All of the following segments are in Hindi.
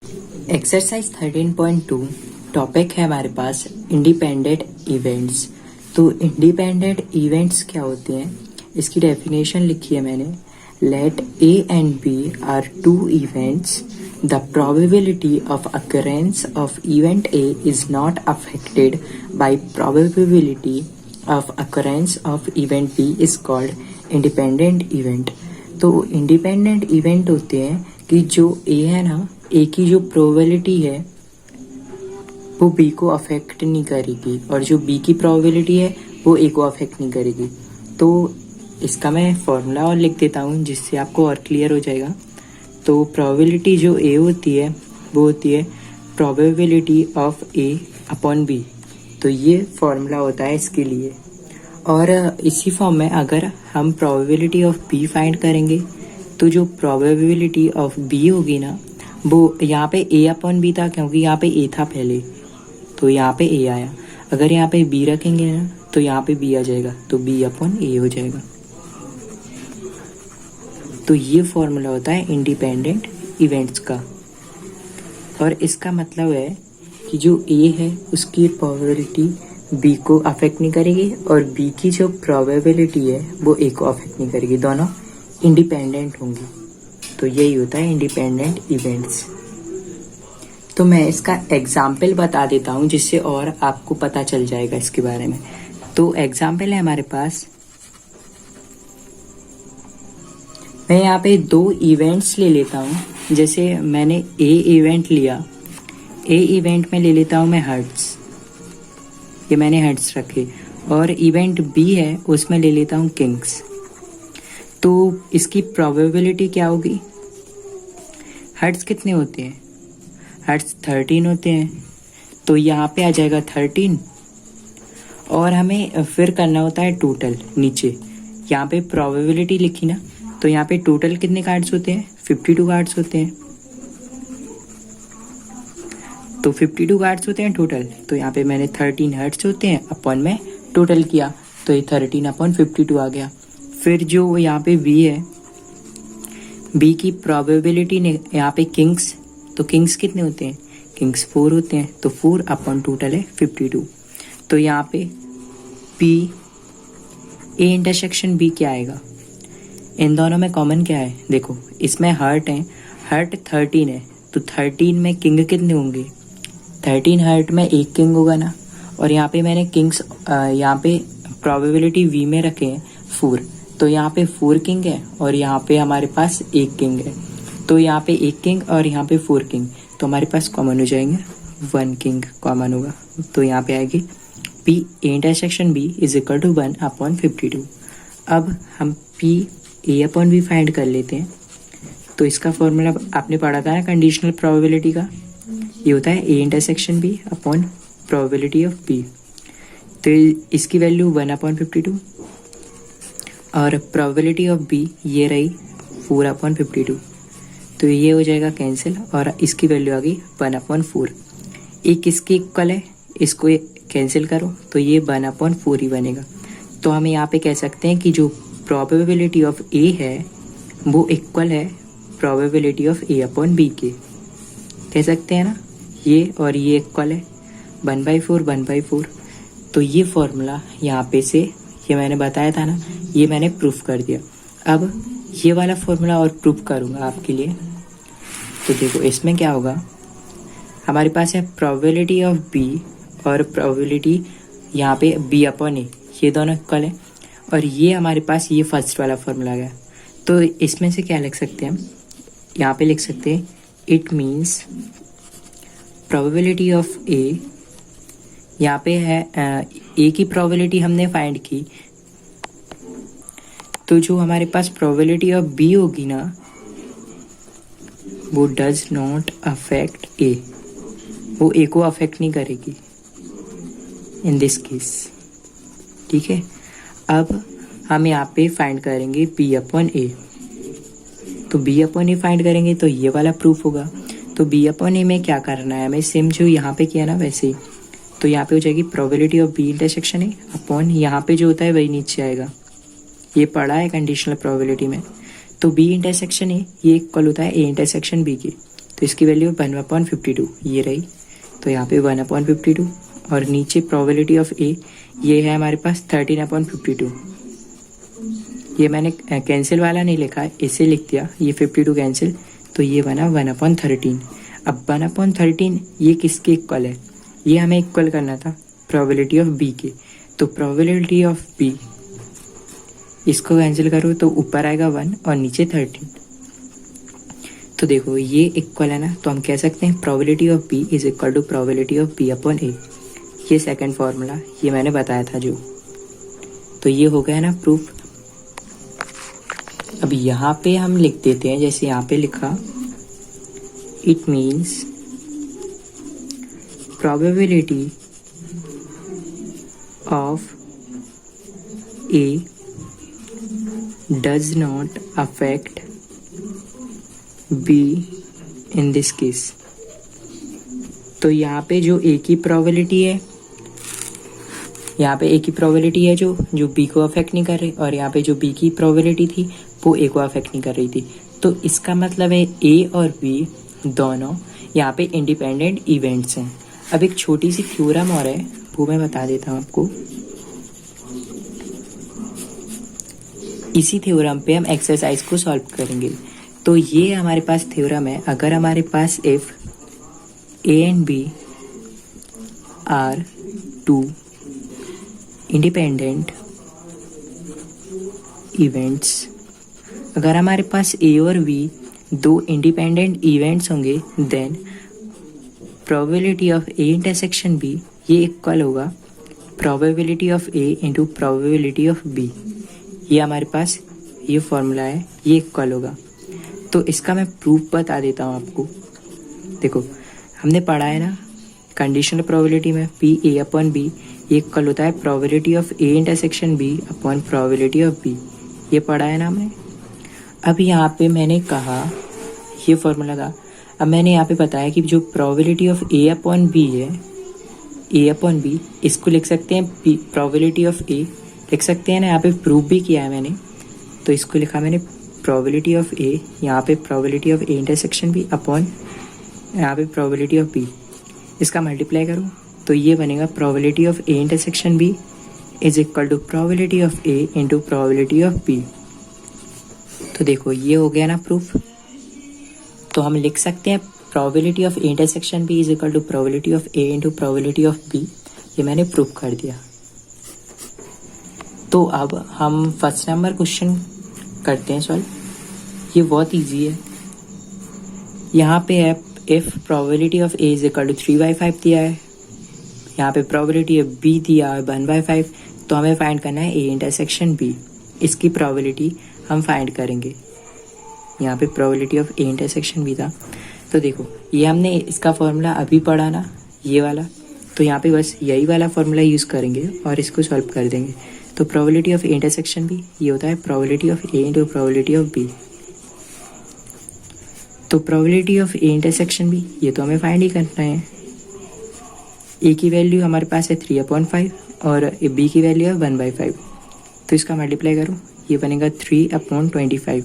एक्सरसाइज 13.2 टॉपिक है हमारे पास इंडिपेंडेंट इवेंट्स। तो इंडिपेंडेंट इवेंट्स क्या होते हैं, इसकी डेफिनेशन लिखी है मैंने। Let A and B are two events, the probability of occurrence of event A is not affected by probability of occurrence of event B is called independent event. तो इंडिपेंडेंट इवेंट होते हैं कि जो ए है ना, ए की जो प्रोबेबिलिटी है वो बी को अफेक्ट नहीं करेगी, और जो बी की प्रोबेबिलिटी है वो ए को अफेक्ट नहीं करेगी। तो इसका मैं फॉर्मूला और लिख देता हूँ जिससे आपको और क्लियर हो जाएगा। तो प्रोबेबिलिटी जो ए होती है वो होती है probability of A upon B. तो ये फॉर्मूला होता है इसके लिए। और इसी फॉर्म में अगर हम प्रोबेबिलिटी ऑफ बी फाइंड करेंगे तो जो प्रोबेबिलिटी ऑफ बी होगी ना, वो यहाँ पे ए अपॉन बी था क्योंकि यहाँ पे ए था पहले, तो यहाँ पे ए आया। अगर यहाँ पे बी रखेंगे ना तो यहाँ पे बी आ जाएगा, तो बी अपॉन ए हो जाएगा। तो ये फॉर्मूला होता है इंडिपेंडेंट इवेंट्स का। और इसका मतलब है कि जो ए है उसकी प्रोबेबिलिटी बी को अफेक्ट नहीं करेगी, और बी की जो प्रोबेबिलिटी है वो ए को अफेक्ट नहीं करेगी, दोनों इंडिपेंडेंट होंगी। तो यही होता है इंडिपेंडेंट इवेंट्स। तो मैं इसका एग्जाम्पल बता देता हूँ जिससे और आपको पता चल जाएगा इसके बारे में। तो एग्जाम्पल है हमारे पास, मैं यहाँ पे दो इवेंट्स ले लेता हूँ। जैसे मैंने ए इवेंट लिया, ए इवेंट में ले लेता हूँ मैं हर्ट्स, ये मैंने हर्ट्स रखे। और इवेंट बी है उसमें ले लेता हूँ किंग्स। तो इसकी प्रोबेबिलिटी क्या होगी, हर्ट्स कितने होते हैं, हर्ट्स 13 होते हैं, तो यहाँ पे आ जाएगा 13। और हमें फिर करना होता है टोटल। नीचे यहाँ पे प्रोबेबिलिटी लिखी ना, तो यहाँ पे टोटल कितने कार्ड्स होते हैं, 52 कार्ड्स होते हैं। तो 52 कार्ड्स होते हैं टोटल, तो यहाँ पे मैंने 13 हर्ट्स होते हैं अपॉन में टोटल किया, तो ये 13 अपॉन 52 आ गया। फिर जो यहाँ पे बी है, बी की प्रोबेबिलिटी ने यहाँ पे किंग्स, तो किंग्स कितने होते हैं, किंग्स 4 होते हैं, तो 4 अपॉन टोटल है 52। तो यहाँ पे पी ए इंटरसेक्शन बी क्या आएगा, इन दोनों में कॉमन क्या है, देखो इसमें हर्ट है, हर्ट 13 है, तो 13 में किंग कितने होंगे, 13 हर्ट में एक किंग होगा ना। और यहाँ पे मैंने किंग्स यहाँ पे प्रोबेबिलिटी वी में रखे हैं 4, तो यहाँ पे 4 किंग है और यहाँ पे हमारे पास एक किंग है। तो यहाँ पे एक किंग और यहाँ पे 4 किंग, तो हमारे पास कॉमन हो जाएंगे, 1 किंग कॉमन होगा। तो यहाँ पे आएगी P A intersection B is equal to 1 upon 52। अब हम P A upon B find कर लेते हैं। तो इसका फॉर्मूला आपने पढ़ा था ना कंडीशनल प्रोबेबिलिटी का, ये होता है A intersection B upon probability of B. तो इसकी वैल्यू 1 अपॉन 52 और प्रोबेबिलिटी ऑफ बी ये रही 4 अपॉन 52, तो ये हो जाएगा कैंसिल और इसकी वैल्यू आ गई 1 अपॉन 4। एक इसके इक्वल है, इसको कैंसिल करो तो ये 1 अपॉन 4 ही बनेगा। तो हम यहाँ पे कह सकते हैं कि जो प्रोबेबिलिटी ऑफ ए है वो इक्वल है probability of A upon B के, कह सकते हैं ना, ये और ये इक्वल है 1/4 1/4। तो ये फॉर्मूला यहाँ पे से, ये मैंने बताया था ना, ये मैंने प्रूफ कर दिया। अब ये वाला फॉर्मूला और प्रूफ करूँगा आपके लिए। तो देखो इसमें क्या होगा, हमारे पास है प्रोबेबिलिटी ऑफ बी और प्रोबेबिलिटी यहाँ पे बी अपॉन ए, ये दोनों इक्वल है। और ये हमारे पास ये फर्स्ट वाला फॉर्मूला गया। तो इसमें से क्या लिख सकते हैं हम, यहाँ पे लिख सकते हैं it means probability of A, यहाँ पे है ए की प्रोबेबिलिटी हमने फाइंड की, तो जो हमारे पास प्रोबेबिलिटी ऑफ बी होगी ना वो डज नॉट अफेक्ट ए, वो ए को अफेक्ट नहीं करेगी इन दिस केस, ठीक है। अब हम यहाँ पे फाइंड करेंगे बी अपॉन ए। तो बी अपॉन ए फाइंड करेंगे तो ये वाला प्रूफ होगा। तो बी अपॉन ए में क्या करना है हमें, सेम जो यहाँ पे किया ना वैसे ही। तो यहाँ पे हो जाएगी probability of B intersection A upon यहाँ पे जो होता है वही नीचे आएगा, ये पढ़ा है कंडीशनल प्रोबेबिलिटी में। तो बी इंटरसेक्शन ए ये इक्वल होता है ए इंटरसेक्शन बी के। तो इसकी वैल्यू 1/52 ये रही, तो यहाँ पे 1/52 और नीचे प्रोबेबिलिटी ऑफ ए ये है हमारे पास 13/52। ये मैंने कैंसिल वाला नहीं लिखा है, इसे लिख दिया, ये 52 कैंसिल, तो ये बना 1/13। अब 1/13 ये किसके इक्वल है, ये हमें इक्वल करना था प्रोबेबिलिटी ऑफ बी के, तो प्रोबेबिलिटी ऑफ बी इसको कैंसिल करो तो ऊपर आएगा 1 और नीचे 13। तो देखो ये इक्वल है ना, तो हम कह सकते हैं probability of B is equal to probability of B upon A. ये सेकंड फॉर्मूला ये मैंने बताया था जो, तो ये हो गया ना प्रूफ। अब यहाँ पे हम लिख देते हैं, जैसे यहाँ पे लिखा it means probability of A does not affect be in this case. तो यहाँ पे जो ए की प्रोबेबिलिटी है, यहाँ पे ए की प्रोबेबिलिटी है जो बी को अफेक्ट नहीं कर रही, और यहाँ पे जो बी की प्रोबेबिलिटी थी वो ए को अफेक्ट नहीं कर रही थी। तो इसका मतलब है ए और बी दोनों यहाँ पे इंडिपेंडेंट इवेंट्स हैं। अब एक छोटी सी थ्योरम और है, वो मैं बता देता हूँ आपको। इसी थ्योरम पे हम एक्सरसाइज को सॉल्व करेंगे। तो ये हमारे पास थ्योरम है, अगर हमारे पास if A and B are two independent events, अगर हमारे पास ए और बी दो इंडिपेंडेंट इवेंट्स होंगे, then probability of A intersection B ये इक्वल होगा probability of A into probability of B. ये हमारे पास ये फॉर्मूला है, ये इक्वल होगा। तो इसका मैं प्रूफ बता देता हूँ आपको। देखो हमने पढ़ा है ना कंडीशनल प्रोबेबिलिटी में पी ए अपॉन बी ये इक्वल होता है probability of A intersection B upon probability of B, ये पढ़ा है ना हमने। अब यहाँ पे मैंने कहा ये फॉर्मूला था, अब मैंने यहाँ पे बताया कि जो probability of A upon B है, ए अपॉन बी इसको लिख सकते हैं पी प्रोबेबिलिटी ऑफ ए लिख सकते हैं ना, यहाँ पे प्रूफ भी किया है मैंने। तो इसको लिखा मैंने प्रोबेबिलिटी ऑफ ए, यहाँ पे probability of A intersection B upon यहाँ पे प्रोबेबिलिटी ऑफ बी, इसका मल्टीप्लाई करो तो ये बनेगा probability of A intersection B is equal to probability of A into probability of B. तो देखो ये हो गया ना प्रूफ। तो हम लिख सकते हैं probability of A intersection B is equal to probability of A into probability of B, ये मैंने प्रूफ कर दिया। तो अब हम फर्स्ट नंबर क्वेश्चन करते हैं सॉल्व। ये बहुत इजी है। यहाँ पे है if probability of A is equal to 3/5 दिया है, यहाँ पे प्रोबेबिलिटी ऑफ बी दिया है 1/5, तो हमें फाइंड करना है ए इंटरसेक्शन बी, इसकी प्रोबेबिलिटी हम फाइंड करेंगे। यहाँ पे probability of A intersection B था। तो देखो ये हमने इसका फॉर्मूला अभी पढ़ा ना ये वाला, तो यहाँ पे बस यही वाला फॉर्मूला यूज़ करेंगे और इसको सॉल्व कर देंगे। तो probability of A intersection B ये होता है probability of A into probability of B. तो probability of A intersection B ये तो हमें फाइंड ही करना है। ए की वैल्यू हमारे पास है 3/5 और बी की वैल्यू है 1/5, तो इसका मल्टीप्लाई करो ये बनेगा 3/25।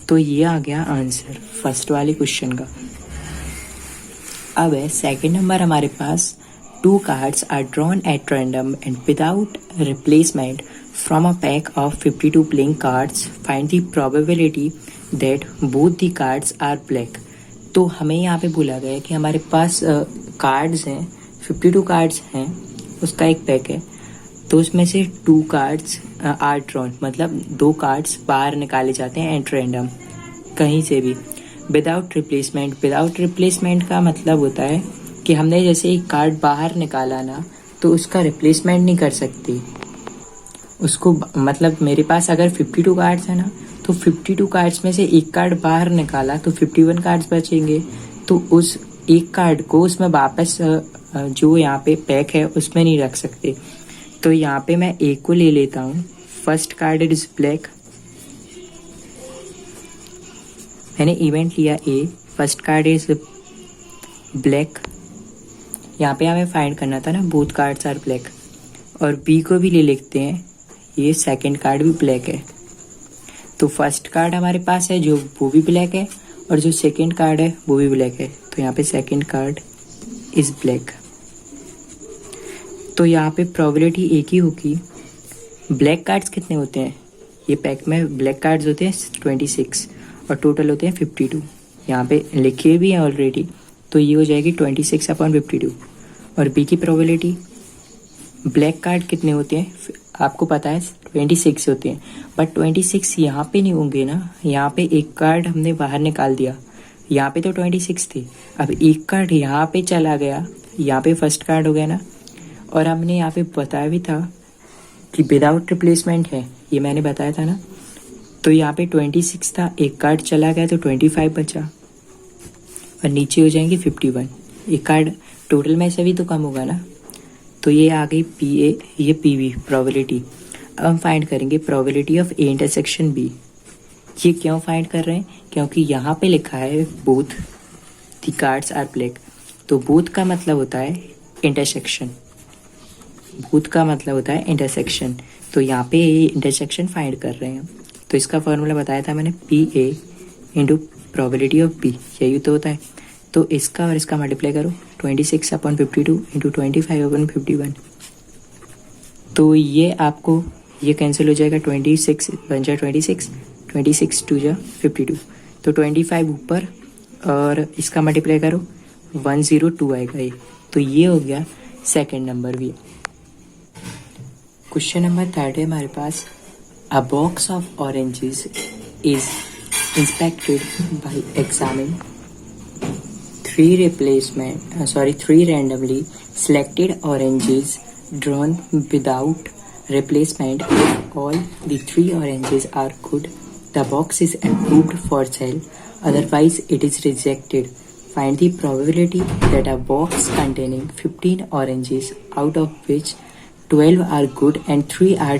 तो ये आ गया आंसर फर्स्ट वाले क्वेश्चन का। अब है सेकंड नंबर हमारे पास 2 cards are drawn at random and without replacement from a pack of 52 playing cards. Find the probability that both the cards are black. तो हमें यहाँ पे बोला गया है कि हमारे पास कार्ड्स हैं 52 कार्ड्स हैं, उसका एक पैक है, तो उसमें से 2 कार्ड्स आर ड्रॉन, मतलब 2 कार्ड्स बाहर निकाले जाते हैं एट रैंडम कहीं से भी विदाउट रिप्लेसमेंट। विदाउट रिप्लेसमेंट का मतलब होता है कि हमने जैसे एक कार्ड बाहर निकाला ना तो उसका रिप्लेसमेंट नहीं कर सकते उसको, मतलब मेरे पास अगर 52 कार्ड्स है ना तो 52 कार्ड्स में से एक कार्ड बाहर निकाला तो 51 कार्ड्स बचेंगे, तो उस एक कार्ड को उसमें वापस जो यहाँ पे पैक है उसमें नहीं रख सकते। तो यहाँ पे मैं ए को ले लेता हूँ, फर्स्ट कार्ड इज ब्लैक, मैंने इवेंट लिया ए, फर्स्ट कार्ड इज ब्लैक, यहाँ पे हमें फाइंड करना था ना बोथ कार्ड्स आर ब्लैक, और बी को भी ले लेते हैं, ये सेकंड कार्ड भी ब्लैक है। तो फर्स्ट कार्ड हमारे पास है जो वो भी ब्लैक है और जो सेकंड कार्ड है वो भी ब्लैक है, तो यहाँ पे सेकंड कार्ड इज ब्लैक। तो यहाँ पे प्रोबेबिलिटी एक ही होगी। ब्लैक कार्ड्स कितने होते हैं, ये पैक में ब्लैक कार्ड्स होते हैं 26 और टोटल होते हैं 52। यहाँ पे लिखे भी हैं ऑलरेडी, तो ये हो जाएगी 26/52। और बी की प्रोबेबिलिटी, ब्लैक कार्ड कितने होते हैं आपको पता है 26 होते हैं, बट 26 यहाँ पे नहीं होंगे ना, यहाँ पे एक कार्ड हमने बाहर निकाल दिया, यहाँ पे तो 26 थे, अब एक कार्ड यहाँ पे चला गया, यहाँ पे फर्स्ट कार्ड हो गया ना। और हमने यहाँ पे बताया भी था कि विदाउट रिप्लेसमेंट है, ये मैंने बताया था ना। तो यहाँ पे 26 था, एक कार्ड चला गया तो 25 बचा और नीचे हो जाएंगे 51। एक कार्ड टोटल में से भी तो कम होगा ना, तो ये आ गई PA, ये PB प्रोबेबिलिटी। अब हम फाइंड करेंगे probability of A intersection B। ये क्यों फाइंड कर रहे हैं, क्योंकि यहाँ पे लिखा है both the cards are black, तो बोथ का मतलब होता है इंटरसेक्शन, बोथ का मतलब होता है इंटरसेक्शन। तो यहाँ पे ये इंटरसेक्शन फाइंड कर रहे हैं। तो इसका फॉर्मूला बताया था मैंने, PA into probability of B, यही तो होता है। तो इसका और इसका मल्टीप्लाई करो, 26/52 इंटू 25/51। तो ये आपको ये कैंसिल हो जाएगा, 26 बन जाए 26, 26 2 जा 52, तो 25 ऊपर और इसका मल्टीप्लाई करो 102 आएगा ये। तो ये हो गया सेकंड नंबर भी। क्वेश्चन नंबर 3 है हमारे पास, a box of oranges is inspected by examine three randomly selected oranges drawn without replacement. If all the 3 oranges are good, the box is approved for sale, otherwise it is rejected. Find the probability that a box containing 15 oranges, out of which 12 are good and 3 are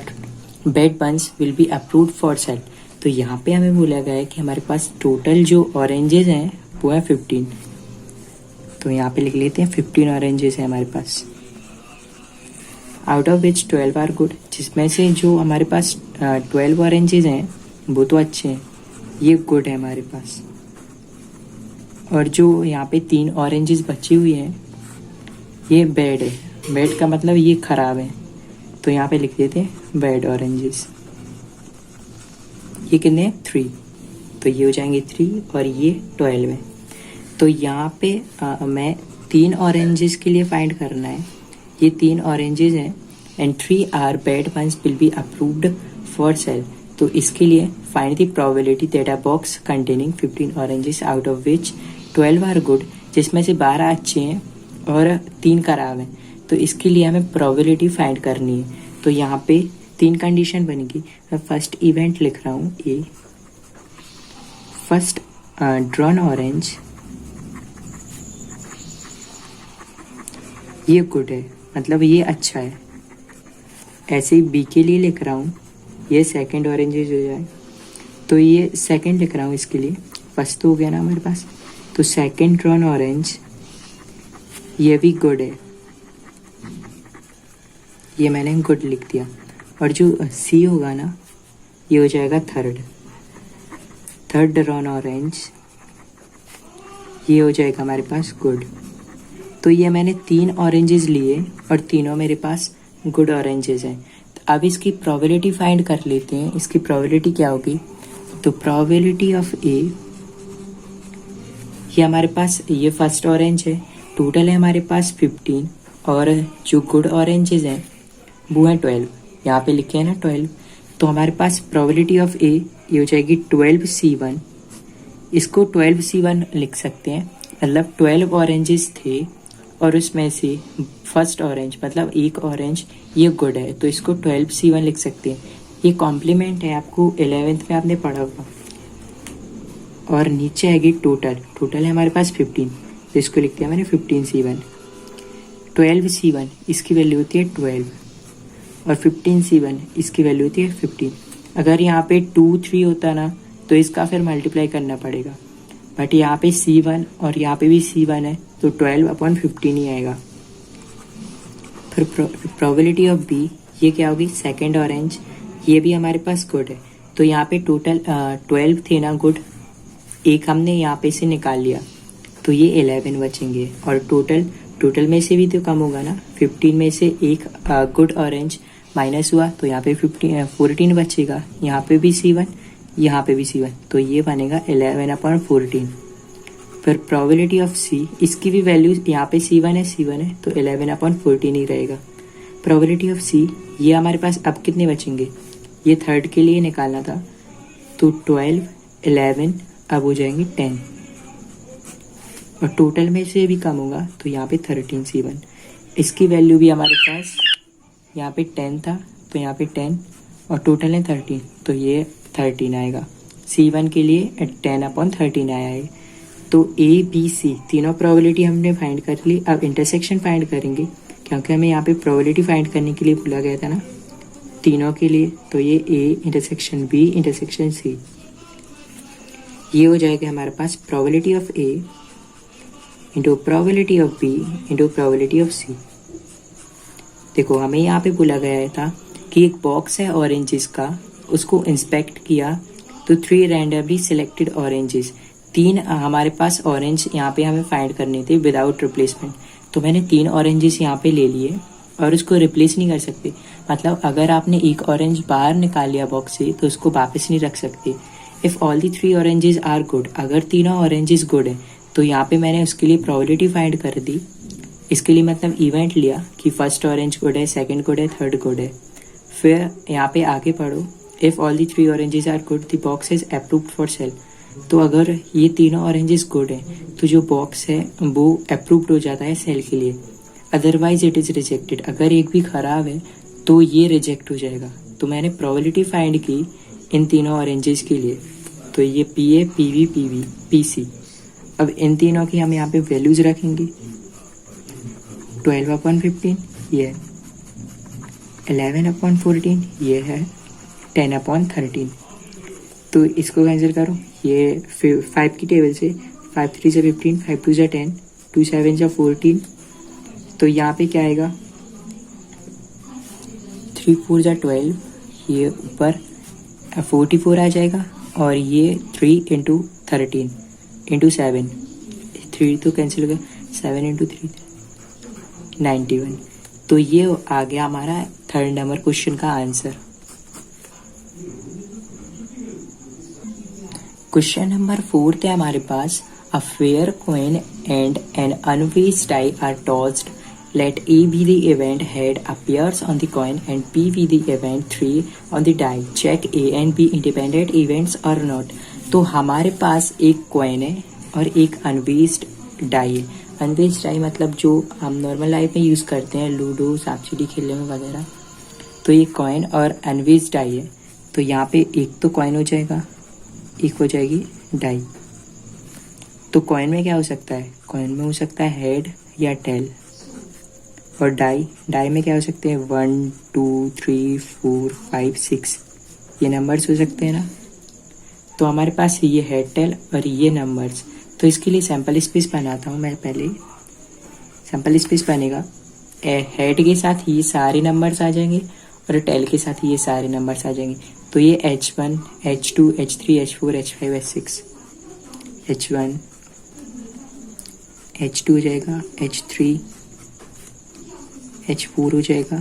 bad ones, will be approved for sale. तो यहाँ पे हमें बोला गया है कि हमारे पास टोटल जो ऑरेंजेस हैं वो है 15। तो यहाँ पे लिख लेते हैं 15 ऑरेंजेस है हमारे पास, out of which 12 are good, जिसमें से जो हमारे पास 12 ऑरेंजेस हैं वो तो अच्छे हैं, ये गुड है हमारे पास। और जो यहाँ पे 3 ऑरेंजेस बची हुई हैं ये बैड है, बैड का मतलब ये खराब है, तो यहाँ पे लिख देते हैं बैड ऑरेंजेस। ये कितने 3, तो ये हो जाएंगे 3 और ये 12 है। तो यहाँ पे मैं 3 ऑरेंजेस के लिए फाइंड करना है, ये 3 ऑरेंजेस हैं and 3 are bad ones will be approved for sale. तो इसके लिए find the probability that a box containing 15 oranges out of which 12 are good, जिसमें से 12 अच्छे हैं और 3 खराब हैं। तो इसके लिए हमें प्रोबेबिलिटी फाइंड करनी है। तो यहाँ पे 3 कंडीशन बनेगी। मैं फर्स्ट इवेंट लिख रहा हूँ ए, फर्स्ट ड्रॉन ऑरेंज ये गुड है, मतलब ये अच्छा है। ऐसे ही बी के लिए लिख रहा हूँ, ये सेकंड ऑरेंजेस हो जाए, तो ये सेकंड लिख रहा हूँ इसके लिए, फर्स्ट तो हो गया ना हमारे पास, तो सेकंड ड्रॉन ऑरेंज ये भी गुड है, ये मैंने गुड लिख दिया। और जो सी होगा ना ये हो जाएगा थर्ड ड्रॉन ऑरेंज, ये हो जाएगा हमारे पास गुड। तो ये मैंने 3 ऑरेंजेस लिए और तीनों मेरे पास गुड ऑरेंजेस हैं। तो अब इसकी प्रोबेबिलिटी फाइंड कर लेते हैं। इसकी प्रोबेबिलिटी क्या होगी, तो प्रोबेबिलिटी ऑफ ए, ये हमारे पास ये फर्स्ट ऑरेंज है, टोटल है हमारे पास 15 और जो गुड ऑरेंजेस हैं वो हैं 12, यहाँ पे लिखे हैं ना 12। तो हमारे पास प्रोबेबिलिटी ऑफ ए ये हो जाएगी 12C1, इसको 12C1 लिख सकते हैं, मतलब 12 ऑरेंजेस थे और उसमें से फर्स्ट ऑरेंज मतलब एक ऑरेंज ये गुड है, तो इसको 12C1 लिख सकते हैं। ये कॉम्प्लीमेंट है, आपको 11th में आपने पढ़ा होगा। और नीचे आएगी टोटल है हमारे पास 15, तो इसको लिखते हैं मैंने 15C1। 12C1 इसकी वैल्यू होती है 12 और 15C1 इसकी वैल्यू होती है 15। अगर यहाँ पे 2 3 होता ना तो इसका फिर मल्टीप्लाई करना पड़ेगा, बट यहाँ पे C1 और यहाँ पे भी C1 है, तो 12/15 ही आएगा। फिर प्रोबेबिलिटी ऑफ बी, ये क्या होगी, सेकंड ऑरेंज, ये भी हमारे पास गुड है, तो यहाँ पे टोटल 12 थे ना गुड, एक हमने यहाँ पे से निकाल लिया तो ये 11 बचेंगे। और टोटल में से भी तो कम होगा ना, 15 में से एक गुड ऑरेंज माइनस हुआ तो यहाँ पे 14 बचेगा। यहाँ पे भी C1, यहाँ पे भी C1, तो ये बनेगा 11/14। फिर प्रोबेबिलिटी ऑफ C, इसकी भी वैल्यू यहाँ पे C1 है तो 11/14 ही रहेगा। प्रोबेबिलिटी ऑफ C, ये हमारे पास अब कितने बचेंगे, ये थर्ड के लिए निकालना था तो 12, 11 अब हो जाएंगे 10। और टोटल में से भी कम होगा तो यहाँ पे 13 C1, इसकी वैल्यू भी हमारे पास यहाँ पे 10 था तो यहाँ पे 10 और टोटल है 13 तो ये 13 आएगा। C1 के लिए 10/13 आया है। तो A B C तीनों प्रोबेबिलिटी हमने फाइंड कर ली। अब इंटरसेक्शन फाइंड करेंगे क्योंकि हमें यहाँ पे प्रोबेबिलिटी फाइंड करने के लिए बोला गया था ना तीनों के लिए। तो ये A intersection B intersection C, ये हो जाएगा हमारे पास probability of A into probability of B into probability of C। देखो हमें यहाँ पे बोला गया था कि एक बॉक्स है ऑरेंजेस का, उसको इंस्पेक्ट किया तो 3 रैंडमली सिलेक्टेड ऑरेंजेस, 3 हमारे पास ऑरेंज यहाँ पे हमें फाइंड करने थे विदाउट रिप्लेसमेंट। तो मैंने 3 ऑरेंजेस यहाँ पे ले लिए और उसको रिप्लेस नहीं कर सकते। मतलब अगर आपने एक ऑरेंज बाहर निकाल लिया बॉक्स से तो उसको वापस नहीं रख सकते। If all the 3 oranges are good, अगर तीनों ऑरेंजेस गुड है तो यहाँ पे मैंने उसके लिए प्रोबेबिलिटी फाइंड कर दी। इसके लिए मतलब इवेंट लिया कि फर्स्ट ऑरेंज गुड है, सेकंड गुड है, थर्ड गुड है। फिर यहाँ पे आगे पढ़ो, if all the 3 oranges are good the box is approved for sale. तो अगर ये तीनों ऑरेंजेस गुड हैं तो जो बॉक्स है वो अप्रूव्ड हो जाता है सेल के लिए, अदरवाइज इट इज़ रिजेक्टेड। अगर एक भी ख़राब है तो ये रिजेक्ट हो जाएगा। तो मैंने प्रोबेबिलिटी फाइंड की इन तीनों ऑरेंजेस के लिए, तो ये PA PB PB PC। अब इन तीनों की हम यहाँ पे वैल्यूज रखेंगे, 12/15 ये, 11/14 ये है, 10/13। तो इसको कैंसिल करो, ये 5 की टेबल से 5 3 से 15, 5 2 से 10, 2 7 से 14। तो यहाँ पे क्या आएगा, 3 4 से 12, ये ऊपर 44 आ जाएगा। और ये 3 इंटू 13 इंटू 7, 3 तो कैंसिल हो गया, 7 इंटू 3 91। तो ये आ गया हमारा थर्ड नंबर क्वेश्चन का आंसर। क्वेश्चन नंबर 4 है हमारे पास, a fair coin and an unbiased die are tossed, let A be the event head appears on the coin and P be the event 3 on the die. Check A and B independent events or not. तो हमारे पास एक कॉइन है और एक अनवेस्ड डाई है। अनवेस्ड डाई मतलब जो हम नॉर्मल लाइफ में यूज़ करते हैं लूडो सांप सीढ़ी खेलने में वगैरह। तो ये कॉइन और अनवेस्ड डाई है। तो यहाँ पे एक तो कॉइन हो जाएगा, एक हो जाएगी डाई। तो कॉइन में क्या हो सकता है, कॉइन में हो सकता है हेड या टेल। और डाई में क्या हो सकते हैं, 1 2 3 4 5 6, ये नंबर्स हो सकते हैं ना। तो हमारे पास ये हेड टेल और ये नंबर्स। तो इसके लिए सैम्पल स्पेस बनाता हूँ मैं। पहले सैम्पल स्पेस बनेगा, हेड के साथ ये सारे नंबर्स आ जाएंगे और टेल के साथ ये सारे नंबर्स आ जाएंगे। तो ये H1 H2 H3 H4 H5 H6, H1 H2 हो जाएगा, H3 H4 हो जाएगा,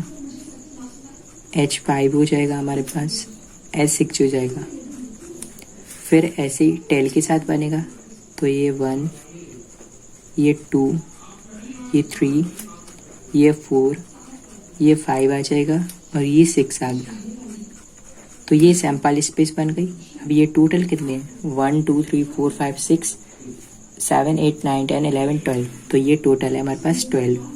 H5 हो जाएगा हमारे पास, H6 हो जाएगा। फिर ऐसे ही टेल के साथ बनेगा। तो ये 1, ये 2, ये 3, ये 4, ये 5 आ जाएगा और ये 6 आ गया। तो ये सैम्पल स्पेस बन गई। अब ये टोटल कितने हैं, 1 2 3 4 5 6 7 8 9 10 11 12। तो ये टोटल है हमारे पास 12।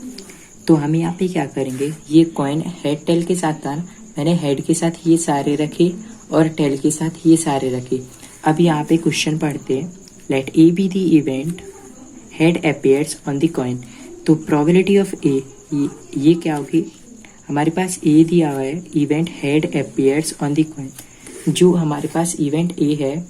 तो हम यहाँ पे क्या करेंगे, ये कॉइन हेड टेल के साथ था, मैंने हेड के साथ ये सारे रखे और टेल के साथ ये सारे रखे। अब यहाँ पे क्वेश्चन पढ़ते हैं, let A be the event head appears on the coin. तो प्रोबेबिलिटी ऑफ ए, ये क्या होगी, हमारे पास ए दिया हुआ है, event head appears on the coin. जो हमारे पास इवेंट ए है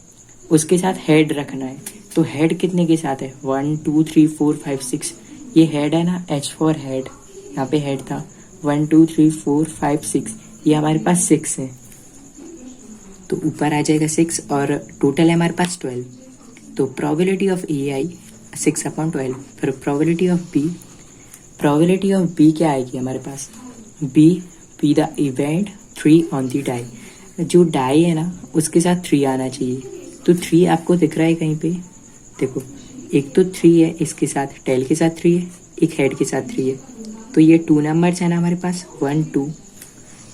उसके साथ हेड रखना है। तो हेड कितने के साथ है, 1 2 3 4 5 6, ये हेड है ना, H फॉर हेड, यहाँ पे हेड था, 1 2 3 4 5 6, ये हमारे पास 6 है। तो ऊपर आ जाएगा 6 और टोटल है हमारे पास 12। तो प्रोबेबिलिटी ऑफ ए आई 6/12, फिर प्रोबेबिलिटी ऑफ बी क्या आएगी हमारे पास, B the event 3 on the die, जो डाई है ना उसके साथ 3 आना चाहिए। तो 3 आपको दिख रहा है कहीं पे, देखो एक तो 3 है इसके साथ, टेल के साथ 3 है, एक हेड के साथ 3 है, तो ये 2 नंबर्स है ना हमारे पास, 1 2,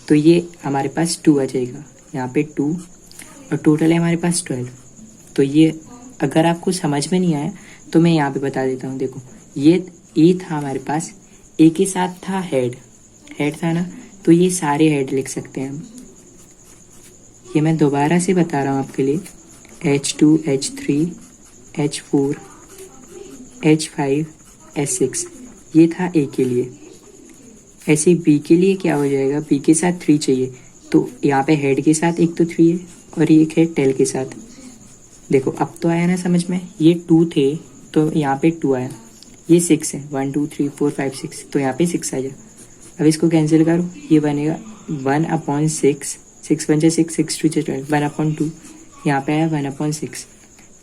तो ये हमारे पास 2 आ जाएगा यहाँ पे 2, और टोटल है हमारे पास 12। तो ये अगर आपको समझ में नहीं आया तो मैं यहाँ पे बता देता हूँ। देखो ये ए था हमारे पास, ए के साथ था हेड था ना, तो ये सारे हेड लिख सकते हैं हम। ये मैं दोबारा से बता रहा हूँ आपके लिए, H2 H3 H4 H5 H6 ये था ए के लिए। ऐसे बी के लिए क्या हो जाएगा, बी के साथ 3 चाहिए, तो यहाँ पे हेड के साथ एक तो 3 है और एक है टेल के साथ। देखो अब तो आया ना समझ में, ये 2 थे तो यहाँ पे 2 आया, ये 6 है, 1 2 3 4 5 6, तो यहाँ पे 6 आ जाए। अब इसको कैंसिल करो, ये बनेगा 1/6, 6 1 6 6 2 12, 1/2, यहाँ पे आया 1/6।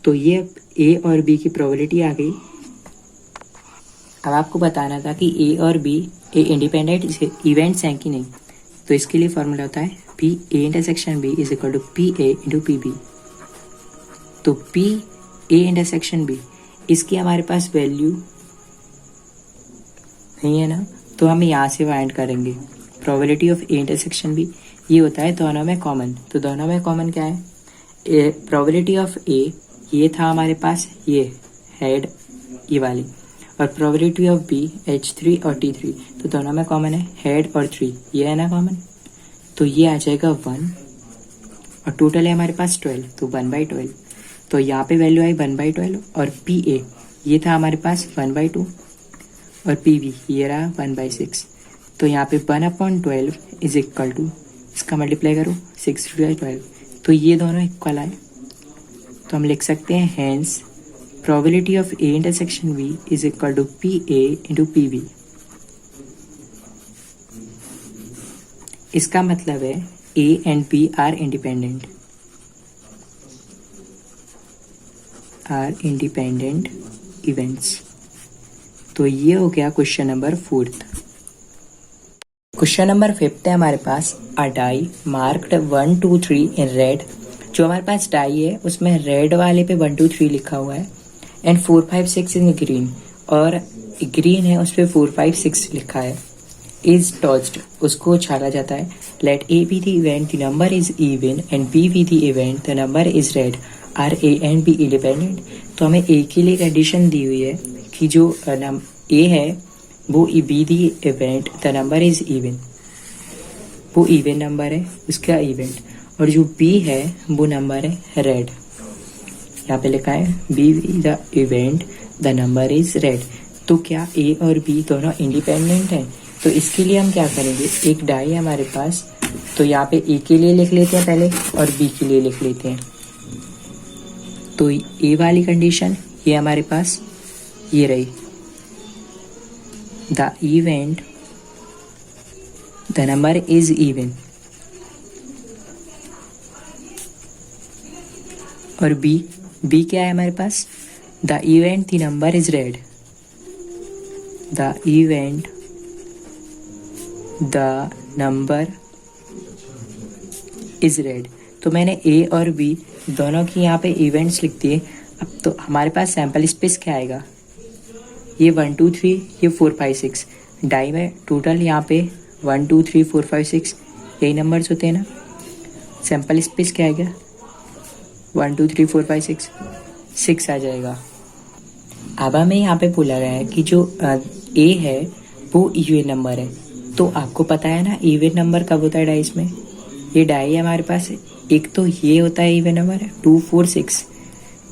तो ये ए और बी की प्रोबेबिलिटी आ गई। अब आपको बताना था कि ए और बी ए इंडिपेंडेंट इवेंट्स हैं कि नहीं, तो इसके लिए फॉर्मूला होता है P A intersection B is equal to P A into P B. तो पी ए इंटरसेक्शन बी, इसकी हमारे पास वैल्यू नहीं है ना, तो हम यहाँ से फाइंड करेंगे probability of A intersection B. ये होता है दोनों में कॉमन, तो दोनों में कॉमन क्या है, प्रोबेबिलिटी ऑफ ए ये था हमारे पास, ये हेड ये वाली, और प्रोबेबिलिटी ऑफ बी H3 और T3, तो दोनों में कॉमन है हेड और 3, ये है ना कॉमन, तो ये आ जाएगा 1, और टोटल है हमारे पास 12, तो 1/12। तो यहाँ पे वैल्यू आई 1/12, और पी ए ये था हमारे पास 1/2, और पी बी ये रहा 1/6। तो यहाँ पे 1/12 इज इक्वल टू, इसका मल्टीप्लाई करो 6 × 12, तो ये दोनों इक्वल आए। तो हम लिख सकते हैं hence probability of A intersection B is equal to P A into P B. इसका मतलब है A and B are independent events. तो ये हो गया क्वेश्चन नंबर 4। क्वेश्चन नंबर 5 है हमारे पास, a die marked 1 2 3 in red. जो हमारे पास डाई है उसमें रेड वाले पे 1 2 3 लिखा हुआ है, एंड 4 5 6 इन ग्रीन, और ग्रीन है उस पर 4 5 6 लिखा है। इज टॉस्ड, उसको उछाला जाता है। Let A be the event the number is even and B be the event the number is red, are A and B independent. तो हमें ए के लिए कंडीशन दी हुई है कि जो ए है वो B the event the number is even, वो इवन नंबर है उसका इवेंट, और जो बी है वो नंबर है रेड। यहाँ पे लिखा है B the event the number is red. तो क्या ए और बी दोनों इंडिपेंडेंट हैं? तो इसके लिए हम क्या करेंगे, एक डाई है हमारे पास, तो यहाँ पे ए के लिए लिख लेते हैं पहले और बी के लिए लिख लेते हैं। तो ए वाली कंडीशन ये हमारे पास ये रही, the event the number is even, और बी क्या है हमारे पास, the event the number is red, the event the number is red. तो मैंने ए और बी दोनों की यहाँ पे इवेंट्स लिख दिए। अब तो हमारे पास सैम्पल स्पेस क्या आएगा, ये 1 2 3, ये 4 5 6, डाई में टोटल यहाँ पे 1 2 3 4 5 6 यही नंबर्स होते हैं ना। सैम्पल स्पेस क्या आएगा, 1 2 3 4 5 6 आ जाएगा। अब हमें यहाँ पे बोला गया है कि जो ए है वो इवन नंबर है। तो आपको पता है ना इवन नंबर कब होता है डाइस में, ये डाई है हमारे पास, एक तो ये होता है इवन नंबर 2 4 6।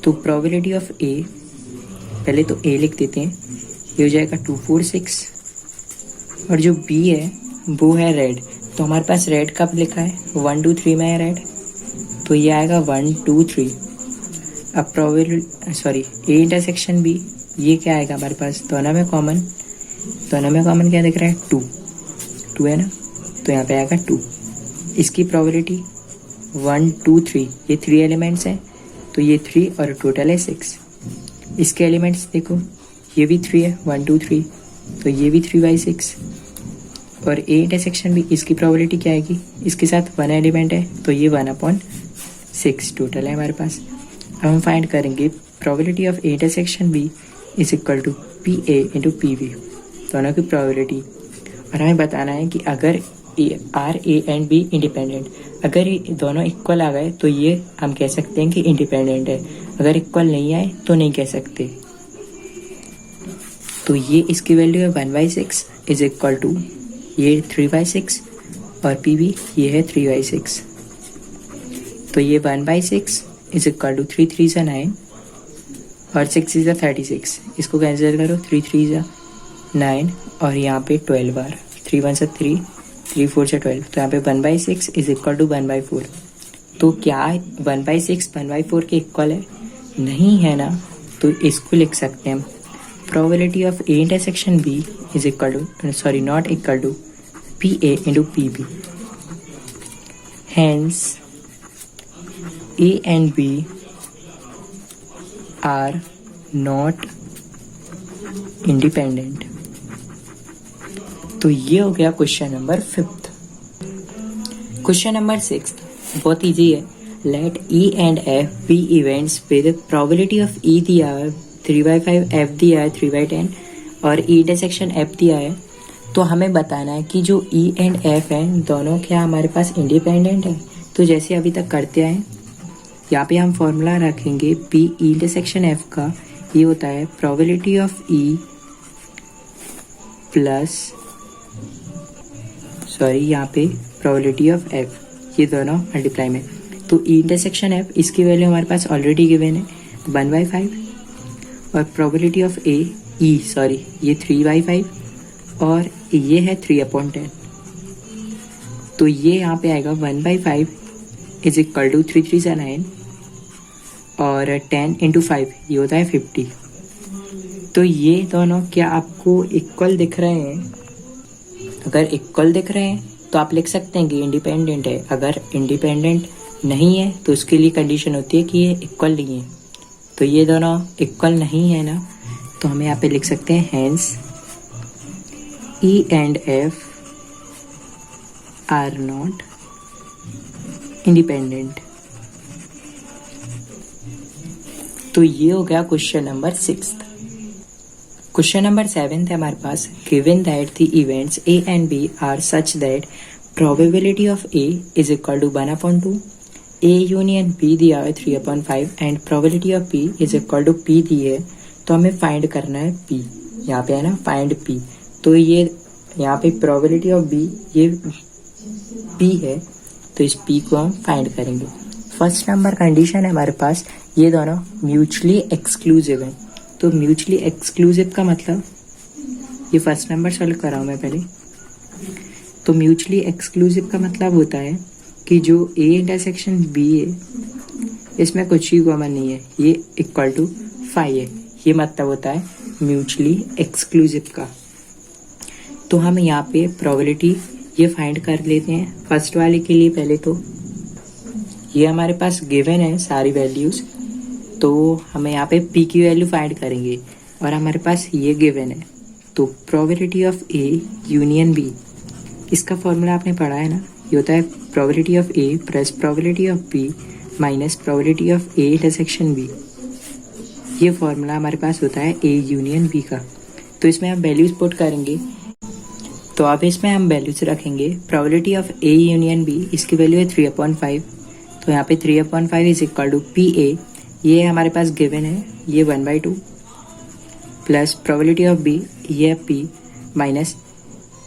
तो प्रोबेबिलिटी ऑफ ए, पहले तो ए लिख देते हैं, ये हो जाएगा 2 4 6, और जो बी है वो है रेड। तो हमारे पास रेड कब लिखा है, 1 2 3 में है रेड, तो ये आएगा 1 2 3। अब प्रोबेबिलिटी ए इंटरसेक्शन बी, ये क्या आएगा हमारे पास, दोनों में कॉमन क्या दिख रहा है, 2 है ना, तो यहाँ पे आएगा 2। इसकी प्रोबेबिलिटी 1 2 3, ये 3 एलिमेंट्स हैं, तो ये 3 और टोटल है 6। इसके एलिमेंट्स देखो, ये भी 3 है, 1 2 3, तो ये भी 3/6। और ए इंटरसेक्शन भी, इसकी प्रोबेबिलिटी क्या आएगी, इसके साथ 1 एलिमेंट है तो ये 1/6 टोटल है हमारे पास। अब हम फाइंड करेंगे probability of A intersection B is equal to P A into P B, दोनों की प्रोबेबिलिटी। और हमें बताना है कि अगर are A and B independent, अगर ये दोनों इक्वल आ गए तो ये हम कह सकते हैं कि इंडिपेंडेंट है, अगर इक्वल नहीं आए तो नहीं कह सकते। तो ये इसकी वैल्यू है 1/6 इज इक्वल टू ये 3/6 और पी बी ये है 3/6। तो ये 1/6 इज इक्वल टू 3 3 सा 9 और 6 इज़ 36। इसको कैंसिल करो, 3 3 ज़ा 9 और यहाँ पे 12 बार, 3 1 सा 3, 3 4 सा 12। तो यहाँ पे 1/6 इज इक्वल टू 1/4। तो क्या 1/6 1/4 के इक्वल है? नहीं है ना, तो इसको लिख सकते हैं हम probability of A intersection B is equal to, sorry not equal to, P A into P B. Hence A and B are not independent. तो ये हो गया क्वेश्चन नंबर 5। क्वेश्चन नंबर 6 बहुत इजी है। Let E and F be events with probability of E दिया है 3/5, एफ दिया है 3/10 और ई इंटरसेक्शन एफ दिया है। तो हमें बताना है कि जो ई एंड एफ है दोनों क्या हमारे पास इंडिपेंडेंट है। तो जैसे अभी तक करते आए, यहाँ पे हम फॉर्मूला रखेंगे पी ई इंटरसेक्शन एफ का, ये होता है probability of E plus, sorry यहाँ पे प्रोबेबिलिटी ऑफ एफ, ये दोनों मल्टीप्लाई में। तो ई इंटरसेक्शन एफ, इसकी वैल्यू हमारे पास ऑलरेडी गिवन है 1/5 और probability of A E, sorry ये 3/5 और ये है 3/10। तो ये यहाँ पे आएगा 1/5 इज इक्वल टू 3 3 सा 9 और 10 इंटू 5 ये होता है 50। तो ये दोनों क्या आपको इक्वल दिख रहे हैं? अगर इक्वल दिख रहे हैं तो आप लिख सकते हैं कि इंडिपेंडेंट है। अगर इंडिपेंडेंट नहीं है तो उसके लिए कंडीशन होती है कि ये इक्वल नहीं है। तो ये दोनों इक्वल नहीं है ना, तो हम यहाँ पे लिख सकते हैं hence E and F are not independent. तो ये हो गया क्वेश्चन नंबर 6। क्वेश्चन नंबर 7 है हमारे पास, given that the events A and B are such that probability of A is equal to 1/2, A union B दिया है 3/5 and probability of P is equal to P दी है। तो हमें फाइंड करना है पी, यहाँ पे है ना फाइंड पी। तो ये यहाँ पे प्रोबेबिलिटी ऑफ बी ये पी है, तो इस पी को हम फाइंड करेंगे। फर्स्ट नंबर कंडीशन है हमारे पास, ये दोनों म्यूचुअली एक्सक्लूसिव है। तो म्यूचुअली एक्सक्लूसिव का मतलब, ये फर्स्ट नंबर सॉल्व कराऊँ मैं पहले। तो म्यूचुअली एक्सक्लूसिव का मतलब होता है कि जो ए इंटरसेक्शन बी है इसमें कुछ ही कॉमन नहीं है, ये इक्वल टू 5 है। ये मतलब होता है म्यूचुअली एक्सक्लूसिव का। तो हम यहाँ पे प्रोबेबिलिटी ये फाइंड कर लेते हैं फर्स्ट वाले के लिए। पहले तो ये हमारे पास गिवन है सारी वैल्यूज़, तो हमें यहाँ पे पी की वैल्यू फाइंड करेंगे और हमारे पास ये गिवन है। तो probability of A union B, इसका फॉर्मूला आपने पढ़ा है ना, ये होता है probability of A plus probability of B minus probability of A intersection B. ये फॉर्मूला हमारे पास होता है ए यूनियन बी का। तो इसमें हम वैल्यूज पुट करेंगे। तो अब इसमें हम वैल्यूज रखेंगे probability of A union B, इसकी वैल्यू है 3/5। तो यहाँ पे 3/5 is equal to P A, ये हमारे पास गिवन है, ये 1/2 प्लस प्रोबेबिलिटी ऑफ बी ये P minus